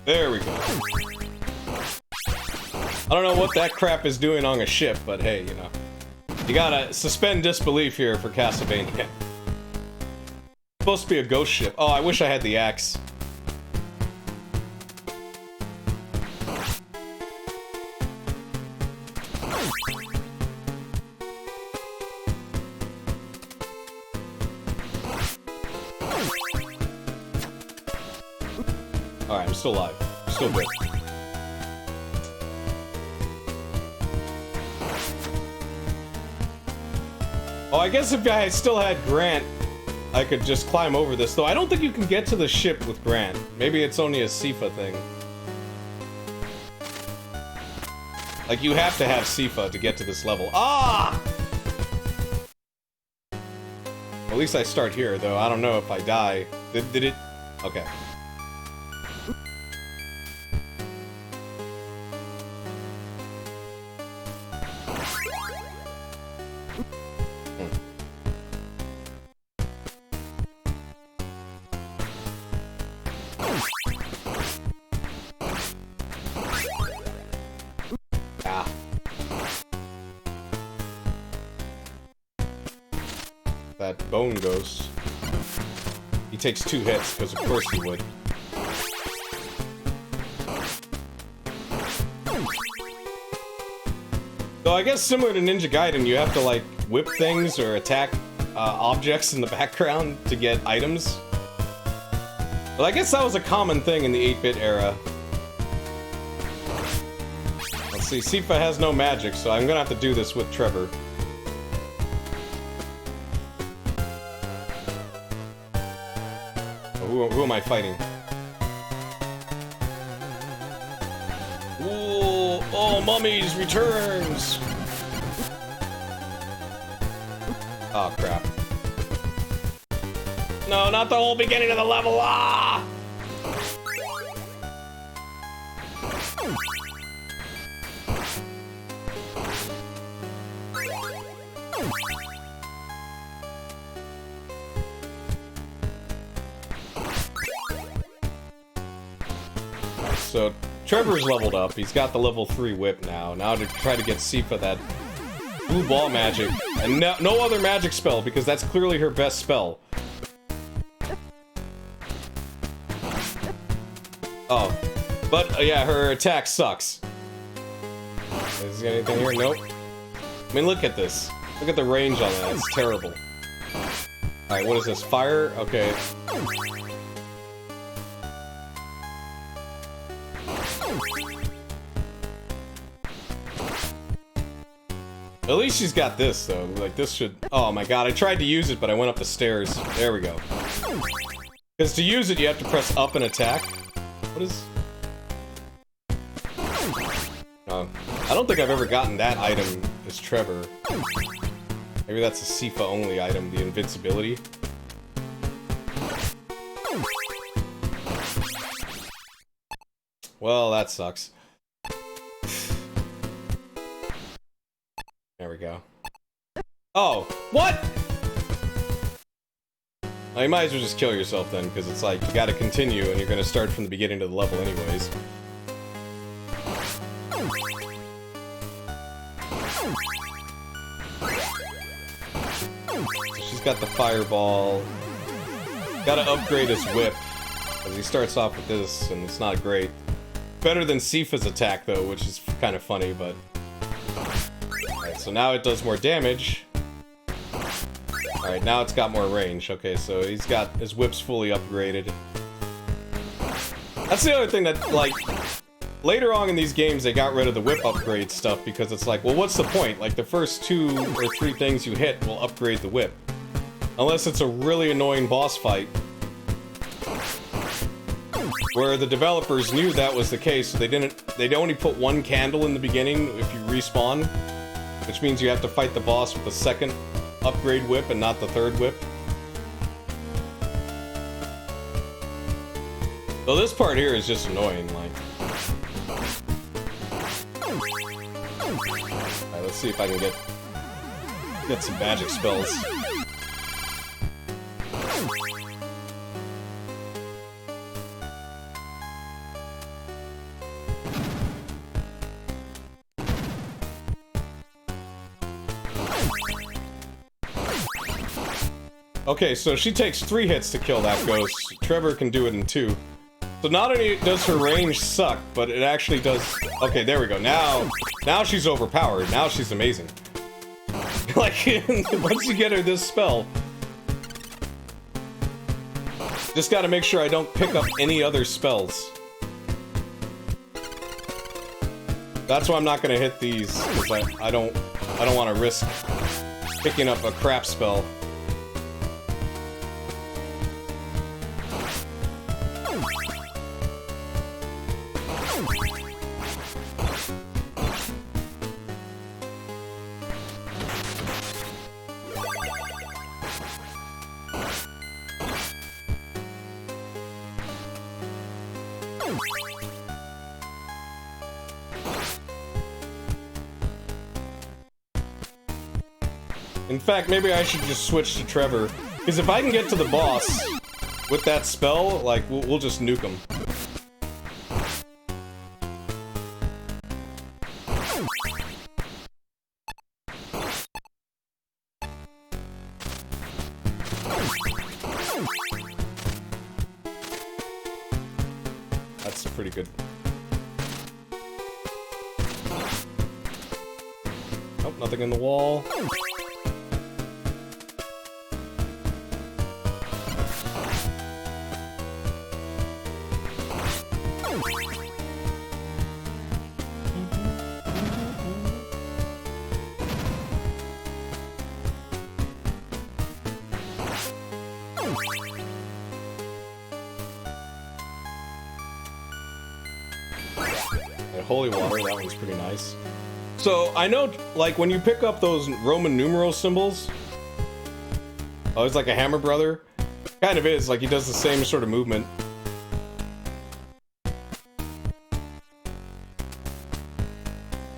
There we go. I don't know what that crap is doing on a ship, but hey, you know. You gotta suspend disbelief here for Castlevania. It's supposed to be a ghost ship. Oh, I wish I had the axe. Alright, I'm still alive. I'm still good. Oh, I guess if I still had Grant, I could just climb over this. Though I don't think you can get to the ship with Grant. Maybe it's only a Sifa thing. Like, you have to have Sifa to get to this level. Ah! At least I start here, though. I don't know if I die. Did it? Okay. That bone ghost. He takes 2 hits, because of course he would. So I guess similar to Ninja Gaiden, you have to like whip things or attack objects in the background to get items. But I guess that was a common thing in the 8-bit era. Let's see, Sifa has no magic, so I'm gonna have to do this with Trevor. Who am I fighting? Ooh, oh, Mummies returns! Oh, crap. No, not the whole beginning of the level! Ah! So, Trevor's leveled up. He's got the level 3 whip now. Now to try to get Sifa that blue ball magic. And no other magic spell, because that's clearly her best spell. Oh. But, yeah, her attack sucks. Is there anything here? Nope. I mean, look at this. Look at the range on that. It's terrible. Alright, what is this? Fire? Okay. At least she's got this, though. Like, this should... Oh my god, I tried to use it, but I went up the stairs. There we go. Because to use it, you have to press up and attack. What is... Oh. I don't think I've ever gotten that item as Trevor. Maybe that's a Sifa-only item, the invincibility. Well, that sucks. There we go. Oh, what? You might as well just kill yourself then, because it's like, you gotta continue, and you're gonna start from the beginning of the level anyways. So she's got the fireball. Gotta upgrade his whip, because he starts off with this, and it's not great. Better than Sifa's attack, though, which is kind of funny, but... Alright, so now it does more damage. Alright, now it's got more range. Okay, so he's got his whips fully upgraded. That's the other thing that, like... Later on in these games, they got rid of the whip upgrade stuff, because it's like, well, what's the point? Like, the first 2 or 3 things you hit will upgrade the whip. Unless it's a really annoying boss fight. Where the developers knew that was the case, so they'd only put 1 candle in the beginning if you respawn. Which means you have to fight the boss with the 2nd upgrade whip and not the 3rd whip. So this part here is just annoying, like... Alright, let's see if I can get some magic spells. Okay, so she takes 3 hits to kill that ghost. Trevor can do it in 2. So not only does her range suck, but it actually does... Okay, there we go. Now she's overpowered. Now she's amazing. Like, once you get her this spell... Just gotta make sure I don't pick up any other spells. That's why I'm not gonna hit these, because I don't want to risk picking up a crap spell. In fact, maybe I should just switch to Trevor. Because if I can get to the boss with that spell, like, we'll just nuke him. That's pretty good. Oh, nothing in the wall. Holy water, that one's pretty nice. So, I know, like, when you pick up those Roman numeral symbols... Oh, it's like a Hammer Brother? Kind of is, like, he does the same sort of movement.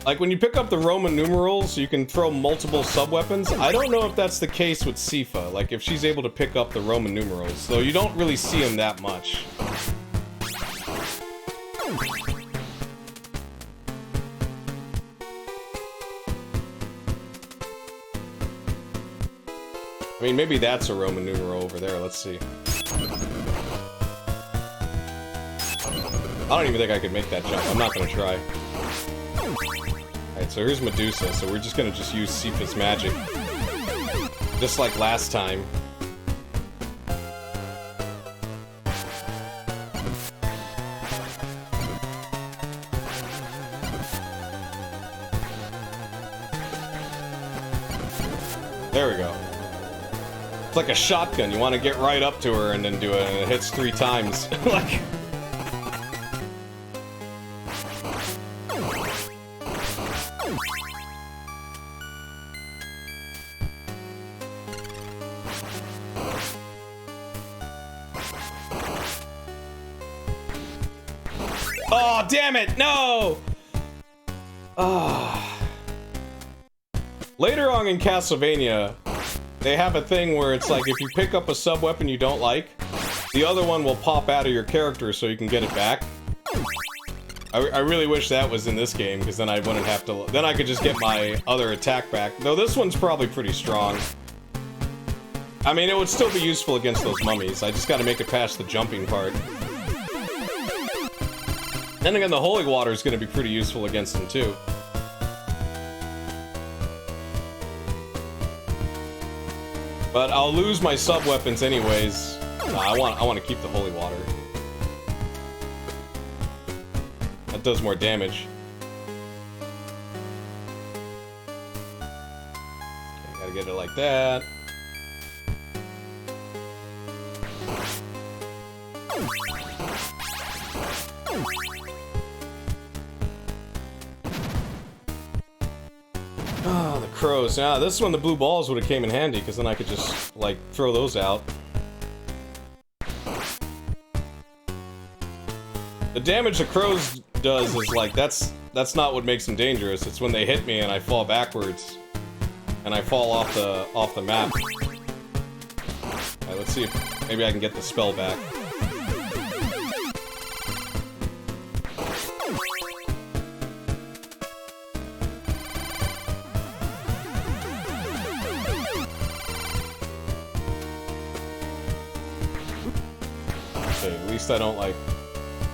Like, when you pick up the Roman numerals, you can throw multiple sub-weapons. I don't know if that's the case with Sifa, like, if she's able to pick up the Roman numerals. Though you don't really see them that much. I mean, maybe that's a Roman numeral over there. Let's see. I don't even think I could make that jump. I'm not gonna try. Alright, so here's Medusa. So we're just gonna use Sifa's magic. Just like last time. There we go. It's like a shotgun. You want to get right up to her and then do it, and it hits 3 times. Like... Oh, damn it! No! Later on in Castlevania, they have a thing where it's like if you pick up a sub-weapon you don't like, the other one will pop out of your character so you can get it back. I really wish that was in this game, because then I wouldn't have to... Then I could just get my other attack back. Though this one's probably pretty strong. I mean, it would still be useful against those mummies. I just gotta make it past the jumping part. Then again, the holy water is gonna be pretty useful against them, too. But I'll lose my sub-weapons anyways. Nah, I want to keep the holy water. That does more damage. Okay, gotta get it like that. Oh, the crows. Now, this is when the blue balls would have came in handy, because then I could just, like, throw those out. The damage the crows does is, like, that's not what makes them dangerous. It's when they hit me and I fall backwards. And I fall off the map. Alright, let's see if maybe I can get the spell back. Okay, at least I don't, like,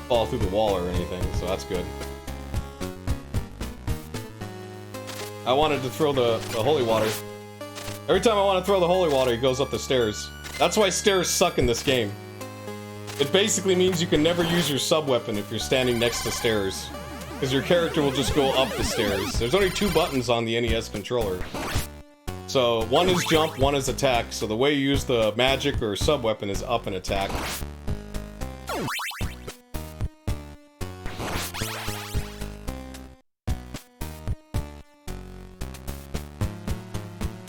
fall through the wall or anything, so that's good. I wanted to throw the holy water. Every time I want to throw the holy water, it goes up the stairs. That's why stairs suck in this game. It basically means you can never use your sub-weapon if you're standing next to stairs. Because your character will just go up the stairs. There's only 2 buttons on the NES controller. So, one is jump, one is attack. So the way you use the magic or sub-weapon is up and attack.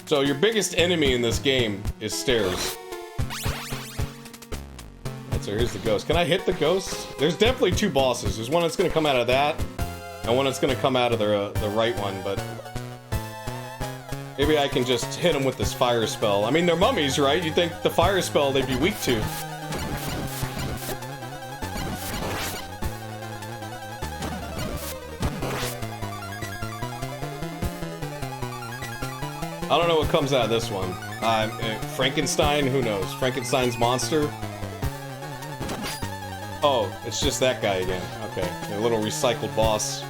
So your biggest enemy in this game is stairs. And so here's the ghost. Can I hit the ghost? There's definitely 2 bosses. There's one that's gonna come out of that, and one that's gonna come out of the right one, but... Maybe I can just hit them with this fire spell. I mean, they're mummies, right? You'd think the fire spell they'd be weak to. I don't know what comes out of this one. Frankenstein? Who knows? Frankenstein's monster? Oh, it's just that guy again. Okay, a little recycled boss.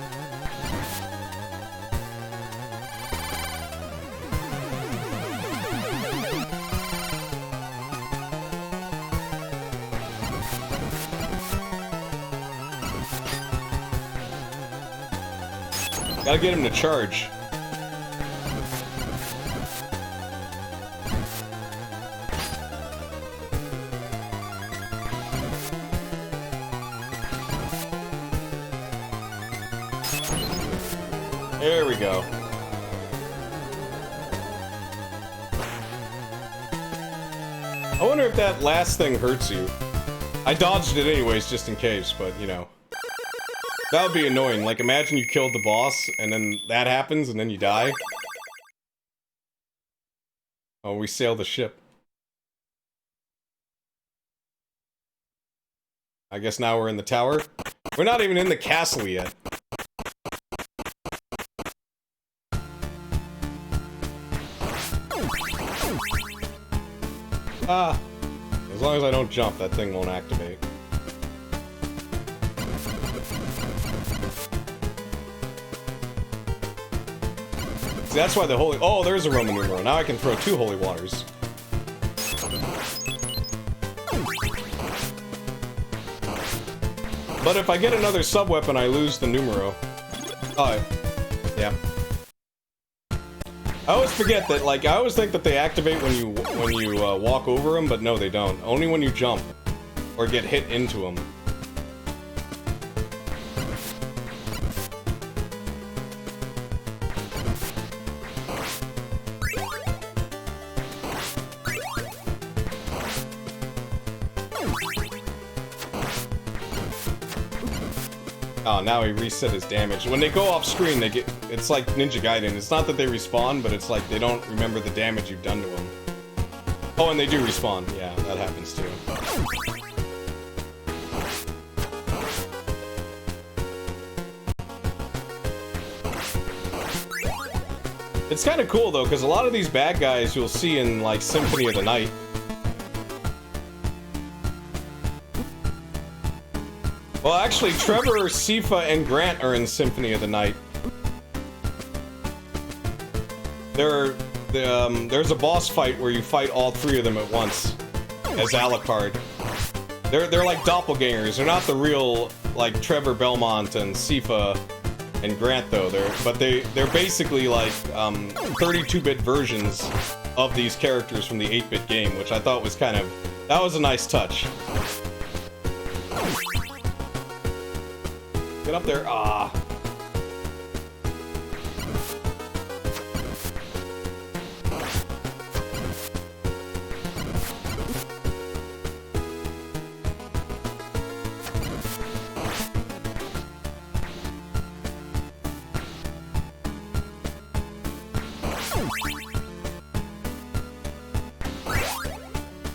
Gotta get him to charge. There we go. I wonder if that last thing hurts you. I dodged it anyways, just in case, but, you know. That would be annoying. Like, imagine you killed the boss, and then that happens, and then you die. Oh, we sailed the ship. I guess now we're in the tower. We're not even in the castle yet. Ah, as long as I don't jump, that thing won't activate. See, that's why the holy... Oh, there's a Roman numeral. Now I can throw 2 holy waters. But if I get another sub-weapon, I lose the numero. Oh, yeah. I always forget that, like, I always think that they activate when you walk over them, but no, they don't. Only when you jump or get hit into them. Oh, now he reset his damage. When they go off screen, they get... It's like Ninja Gaiden. It's not that they respawn, but it's like they don't remember the damage you've done to them. Oh, and they do respawn. Yeah, that happens too. It's kind of cool though, because a lot of these bad guys you'll see in like Symphony of the Night. Well, actually, Trevor, Sifa, and Grant are in Symphony of the Night. There's a boss fight where you fight all three of them at once as Alucard. They're like doppelgangers. They're not the real like Trevor Belmont and Sifa and Grant though. They're basically like 32-bit versions of these characters from the 8-bit game, which I thought was that was a nice touch. Get up there. Ah.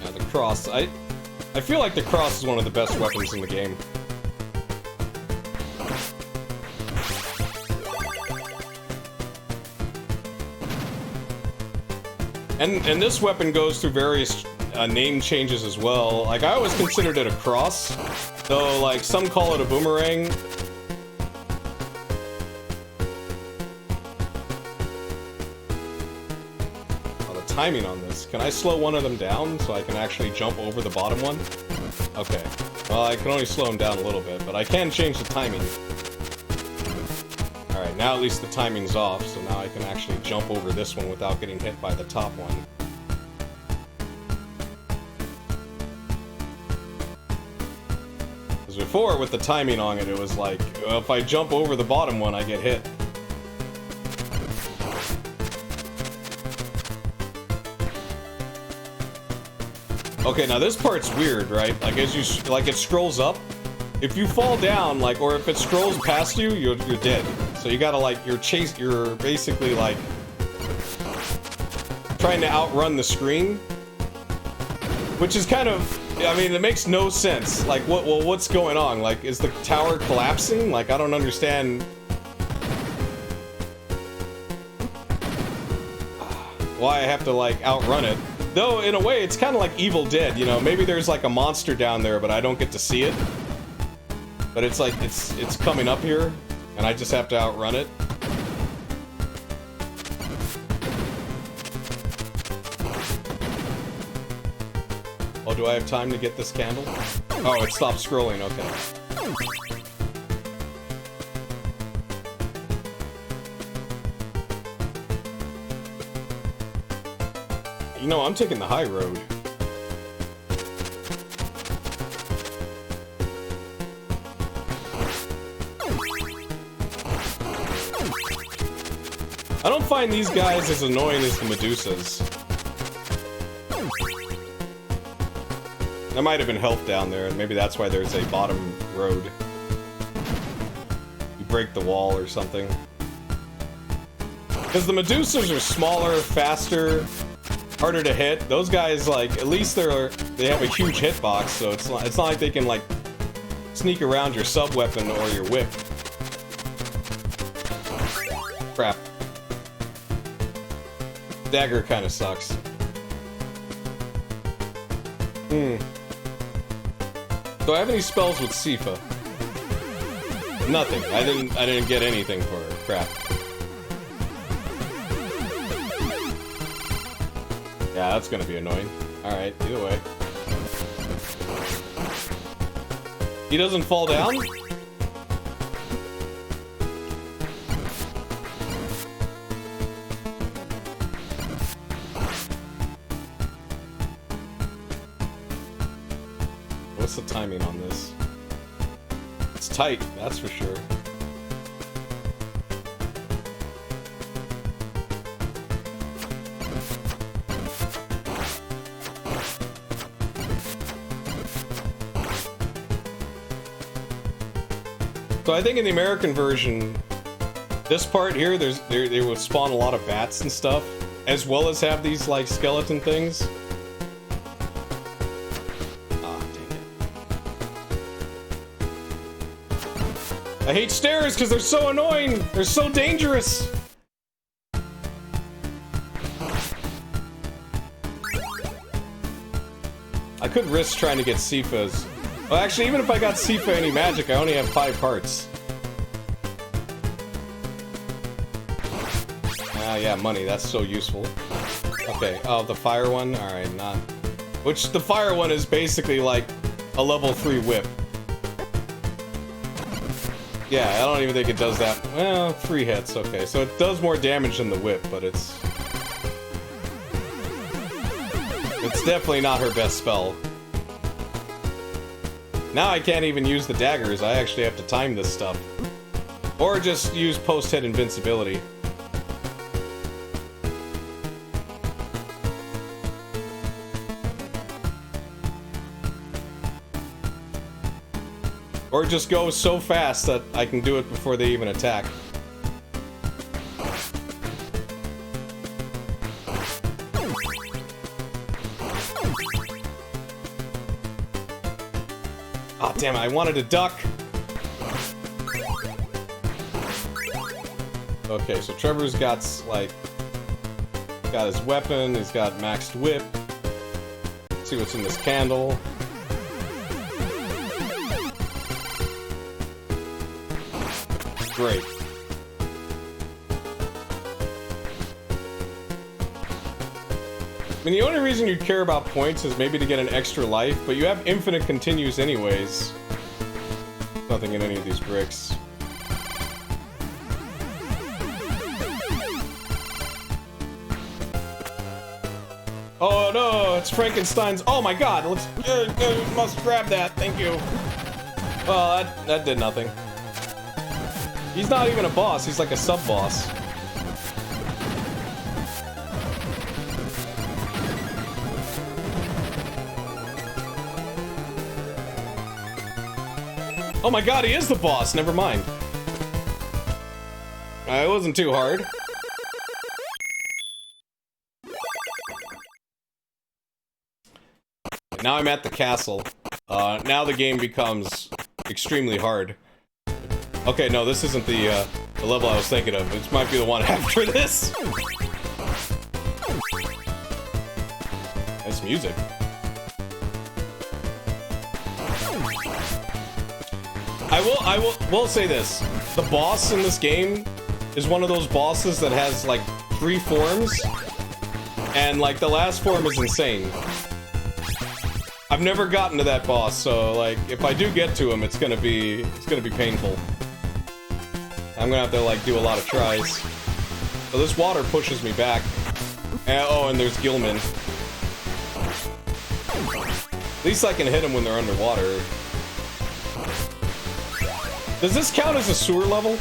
Yeah, the cross. I feel like the cross is one of the best weapons in the game. And this weapon goes through various name changes as well. Like, I always considered it a cross, though, like, some call it a boomerang. Oh, the timing on this. Can I slow one of them down so I can actually jump over the bottom one? Okay. Well, I can only slow them down a little bit, but I can change the timing. Alright, now at least the timing's off, so now I can actually jump over this one without getting hit by the top one. Because before, with the timing on it, it was like, if I jump over the bottom one, I get hit. Okay, now this part's weird, right? Like, as you, like, it scrolls up. If you fall down, like, or if it scrolls past you, you're dead. So you gotta, like, you're basically, like, trying to outrun the screen. Which is kind of, I mean, it makes no sense. Like, what's going on? Like, is the tower collapsing? Like, I don't understand why I have to, like, outrun it. Though, in a way, it's kind of like Evil Dead, you know? Maybe there's, like, a monster down there, but I don't get to see it. But it's like, it's coming up here, and I just have to outrun it. Oh, do I have time to get this candle? Oh, it stopped scrolling, okay. You know, I'm taking the high road. I don't find these guys as annoying as the Medusas. There might have been health down there, and maybe that's why there's a bottom road. You break the wall or something. Because the Medusas are smaller, faster, harder to hit. Those guys, like, at least they have a huge hitbox, so it's not like they can, like, sneak around your sub-weapon or your whip. Crap. Dagger kind of sucks. Do I have any spells with Sifa? Nothing. I didn't get anything for her. Crap. Yeah, that's gonna be annoying. Alright, either way. He doesn't fall down? What's the timing on this? It's tight, that's for sure. So I think in the American version, this part here, they would spawn a lot of bats and stuff, as well as have these, like, skeleton things. I hate stairs because they're so annoying. They're so dangerous. I could risk trying to get Sifa's. Well, actually, even if I got Sifa any magic, I only have 5 hearts. Ah, yeah, money. That's so useful. Okay. Oh, the fire one. All right, not. Which the fire one is basically like a level 3 whip. Yeah, I don't even think it does that. Well, 3 hits. Okay, so it does more damage than the whip, but it's definitely not her best spell. Now I can't even use the daggers. I actually have to time this stuff. Or just use post-hit invincibility. Or just go so fast that I can do it before they even attack. Oh, damn it, I wanted to duck. Okay, so Trevor's got, like, got his weapon, he's got maxed whip. Let's see what's in this candle. Great. I mean, the only reason you'd care about points is maybe to get an extra life, but you have infinite continues anyways. Nothing in any of these bricks. Oh no, it's Frankenstein's. Oh my god, let's must grab that. Thank you. Well, that did nothing. He's not even a boss, he's like a sub-boss. Oh my god, he is the boss! Never mind. It wasn't too hard. Now I'm at the castle. Now the game becomes extremely hard. Okay, no, this isn't the level I was thinking of. This might be the one after this. Nice music. I will say this. The boss in this game is one of those bosses that has, like, 3 forms. And, like, the last form is insane. I've never gotten to that boss, so, like, if I do get to him, it's gonna be painful. I'm gonna have to, like, do a lot of tries. So this water pushes me back. Oh, and there's Gilman. At least I can hit them when they're underwater. Does this count as a sewer level?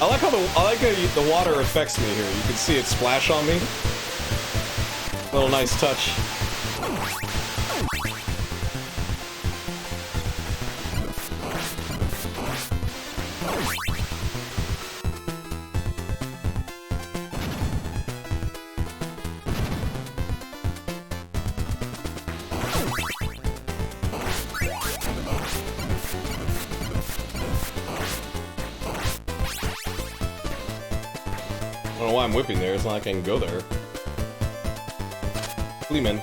I like how the water affects me here. You can see it splash on me. Little nice touch. I don't know why I'm whipping there, it's not like I can go there. Fleeman.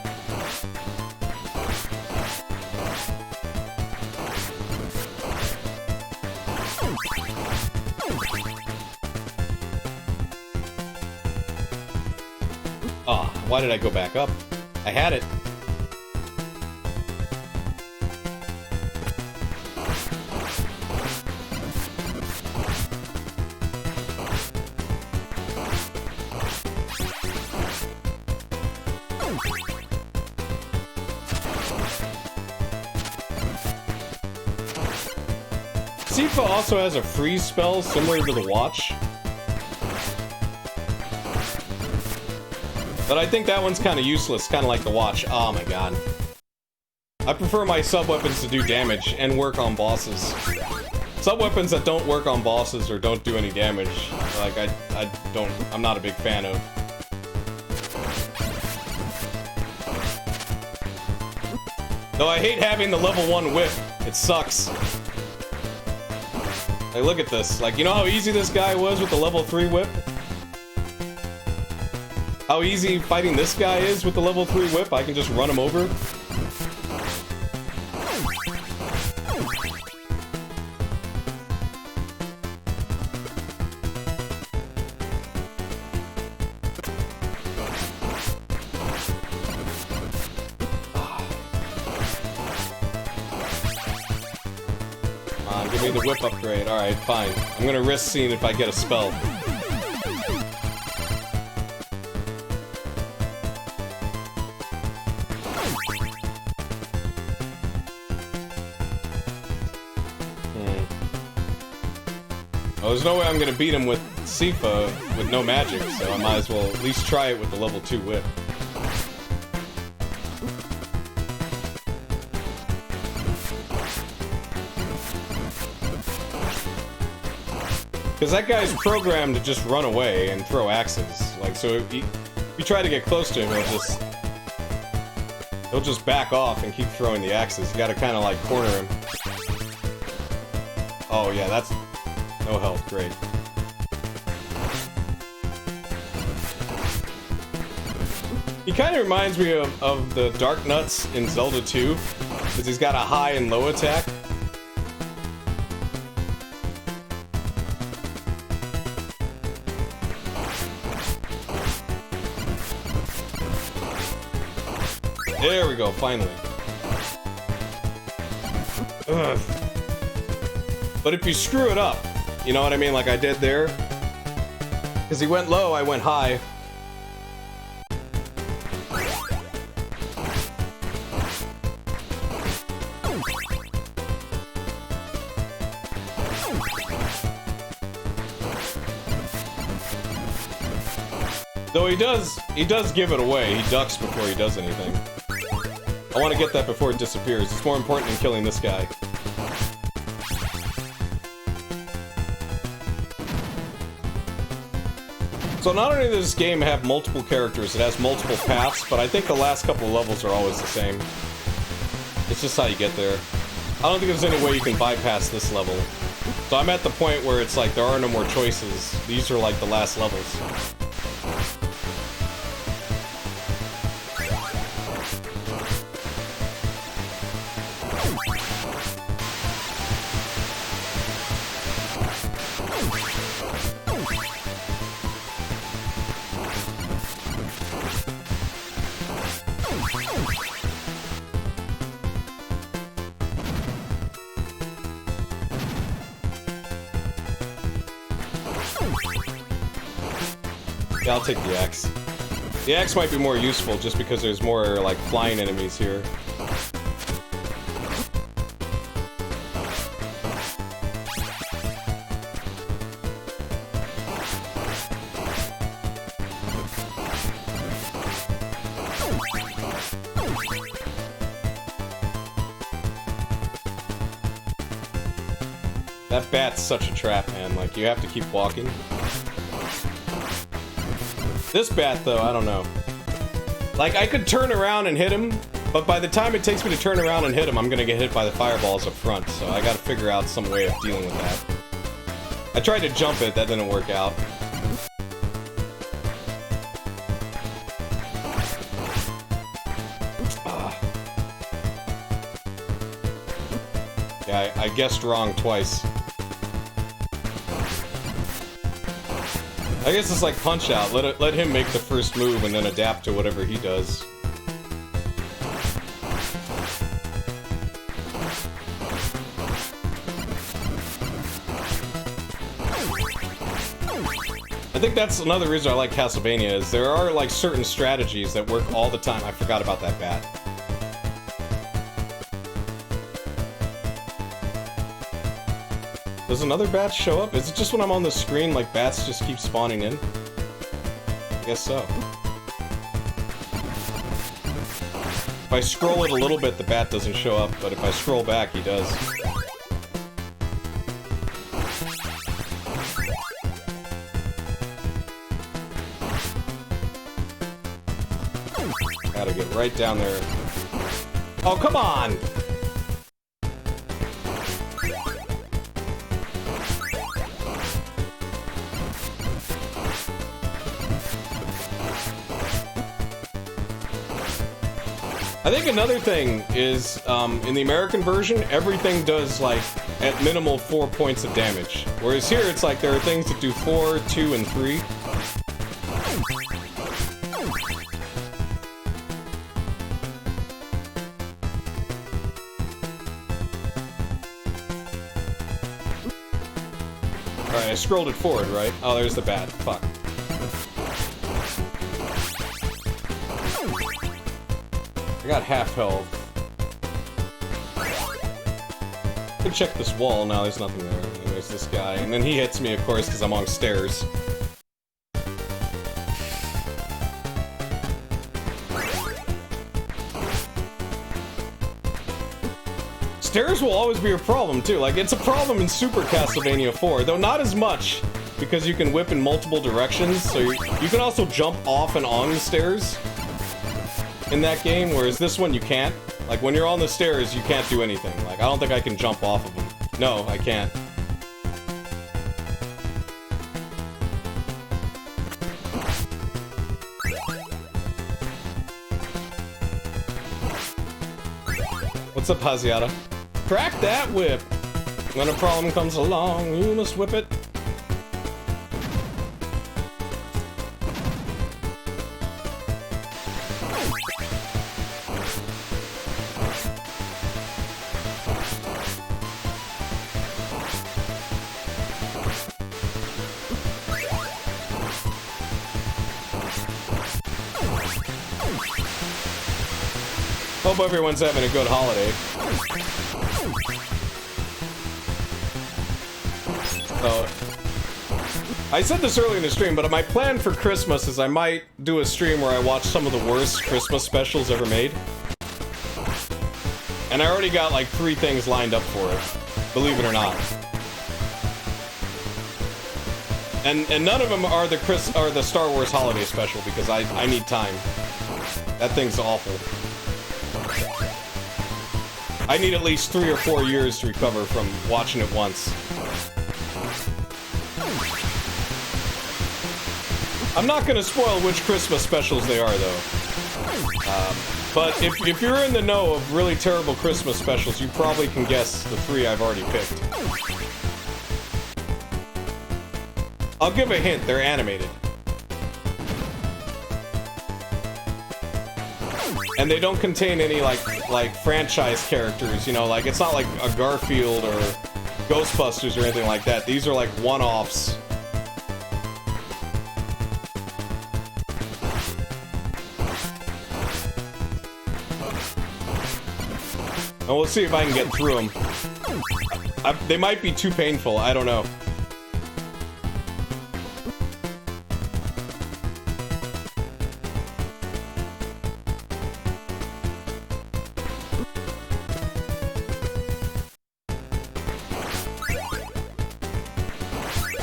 Ah, why did I go back up? I had it. Sifa also has a freeze spell similar to the watch. But I think that one's kind of useless, kind of like the watch. Oh my god. I prefer my sub-weapons to do damage and work on bosses. Sub-weapons that don't work on bosses or don't do any damage, like, I'm not a big fan of. Though I hate having the level 1 whip. It sucks. Like, look at this. Like, you know how easy this guy was with the level 3 whip? How easy fighting this guy is with the level 3 whip? I can just run him over. Give me the whip upgrade. Alright, fine. I'm gonna risk seeing if I get a spell. Well, there's no way I'm gonna beat him with Sifa with no magic, so I might as well at least try it with the level 2 whip. Because that guy's programmed to just run away and throw axes. Like, so if you try to get close to him, he'll just back off and keep throwing the axes. You gotta kind of like corner him. Oh yeah, that's no health. Great. He kind of reminds me of the Dark Nuts in Zelda 2, because he's got a high and low attack. There we go, finally. Ugh. But if you screw it up, you know what I mean, like I did there? Because he went low, I went high. Though he does give it away. He ducks before he does anything. I want to get that before it disappears. It's more important than killing this guy. So not only does this game have multiple characters, it has multiple paths, but I think the last couple of levels are always the same. It's just how you get there. I don't think there's any way you can bypass this level. So I'm at the point where it's like there are no more choices. These are like the last levels. Yeah, I'll take the axe. The axe might be more useful just because there's more, like, flying enemies here. That bat's such a trap, man. Like, you have to keep walking. This bat, though, I don't know. Like, I could turn around and hit him, but by the time it takes me to turn around and hit him, I'm gonna get hit by the fireballs up front, so I gotta figure out some way of dealing with that. I tried to jump it, that didn't work out. Yeah, I guessed wrong twice. I guess it's like Punch-Out. Let him make the first move and then adapt to whatever he does. I think that's another reason I like Castlevania, is there are like certain strategies that work all the time. I forgot about that bat. Does another bat show up? Is it just when I'm on the screen, like, bats just keep spawning in? I guess so. If I scroll it a little bit, the bat doesn't show up, but if I scroll back, he does. Gotta get right down there. Oh, come on! I think another thing is, in the American version, everything does, like, at minimal 4 points of damage. Whereas here, it's like there are things that do 4, 2, and 3. Alright, I scrolled it forward, right? Oh, there's the bat. Fuck. I got half health. I can check this wall. No, there's nothing there. And there's this guy. And then he hits me, of course, because I'm on stairs. Stairs will always be a problem, too. Like, it's a problem in Super Castlevania 4, though not as much, because you can whip in multiple directions, so you can also jump off and on the stairs in that game, whereas this one you can't. Like, when you're on the stairs, you can't do anything. Like, I don't think I can jump off of them. No, I can't. What's up, Haziata? Crack that whip! When a problem comes along, you must whip it. Hope everyone's having a good holiday. I said this earlier in the stream, but my plan for Christmas is I might do a stream where I watch some of the worst Christmas specials ever made. And I already got like 3 things lined up for it, believe it or not. And none of them are the Star Wars holiday special because I need time. That thing's awful. I need at least 3 or 4 years to recover from watching it once. I'm not gonna spoil which Christmas specials they are, though. But if you're in the know of really terrible Christmas specials, you probably can guess the 3 I've already picked. I'll give a hint, they're animated. And they don't contain any, like franchise characters, you know, like, it's not like a Garfield or Ghostbusters or anything like that. These are, like, one-offs. And we'll see if I can get through them. They might be too painful, I don't know.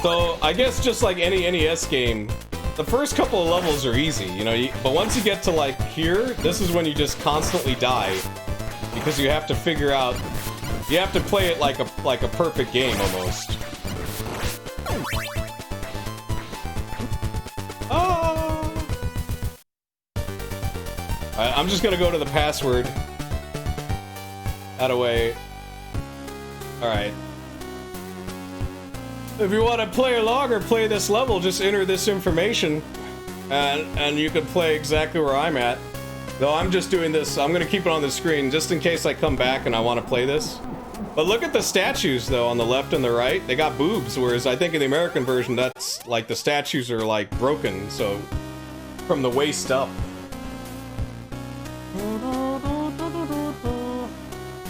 So, I guess just like any NES game, the first couple of levels are easy, you know, but once you get to, like, here, this is when you just constantly die. Because you have to figure out... You have to play it like a perfect game, almost. Oh! Alright, I'm just gonna go to the password. That-a-way. Alright. If you want to play along or play this level, just enter this information. And you can play exactly where I'm at. Though I'm just doing this, I'm gonna keep it on the screen just in case I come back and I want to play this. But look at the statues, though, on the left and the right. They got boobs, whereas I think in the American version, that's, like, the statues are, like, broken, so... From the waist up.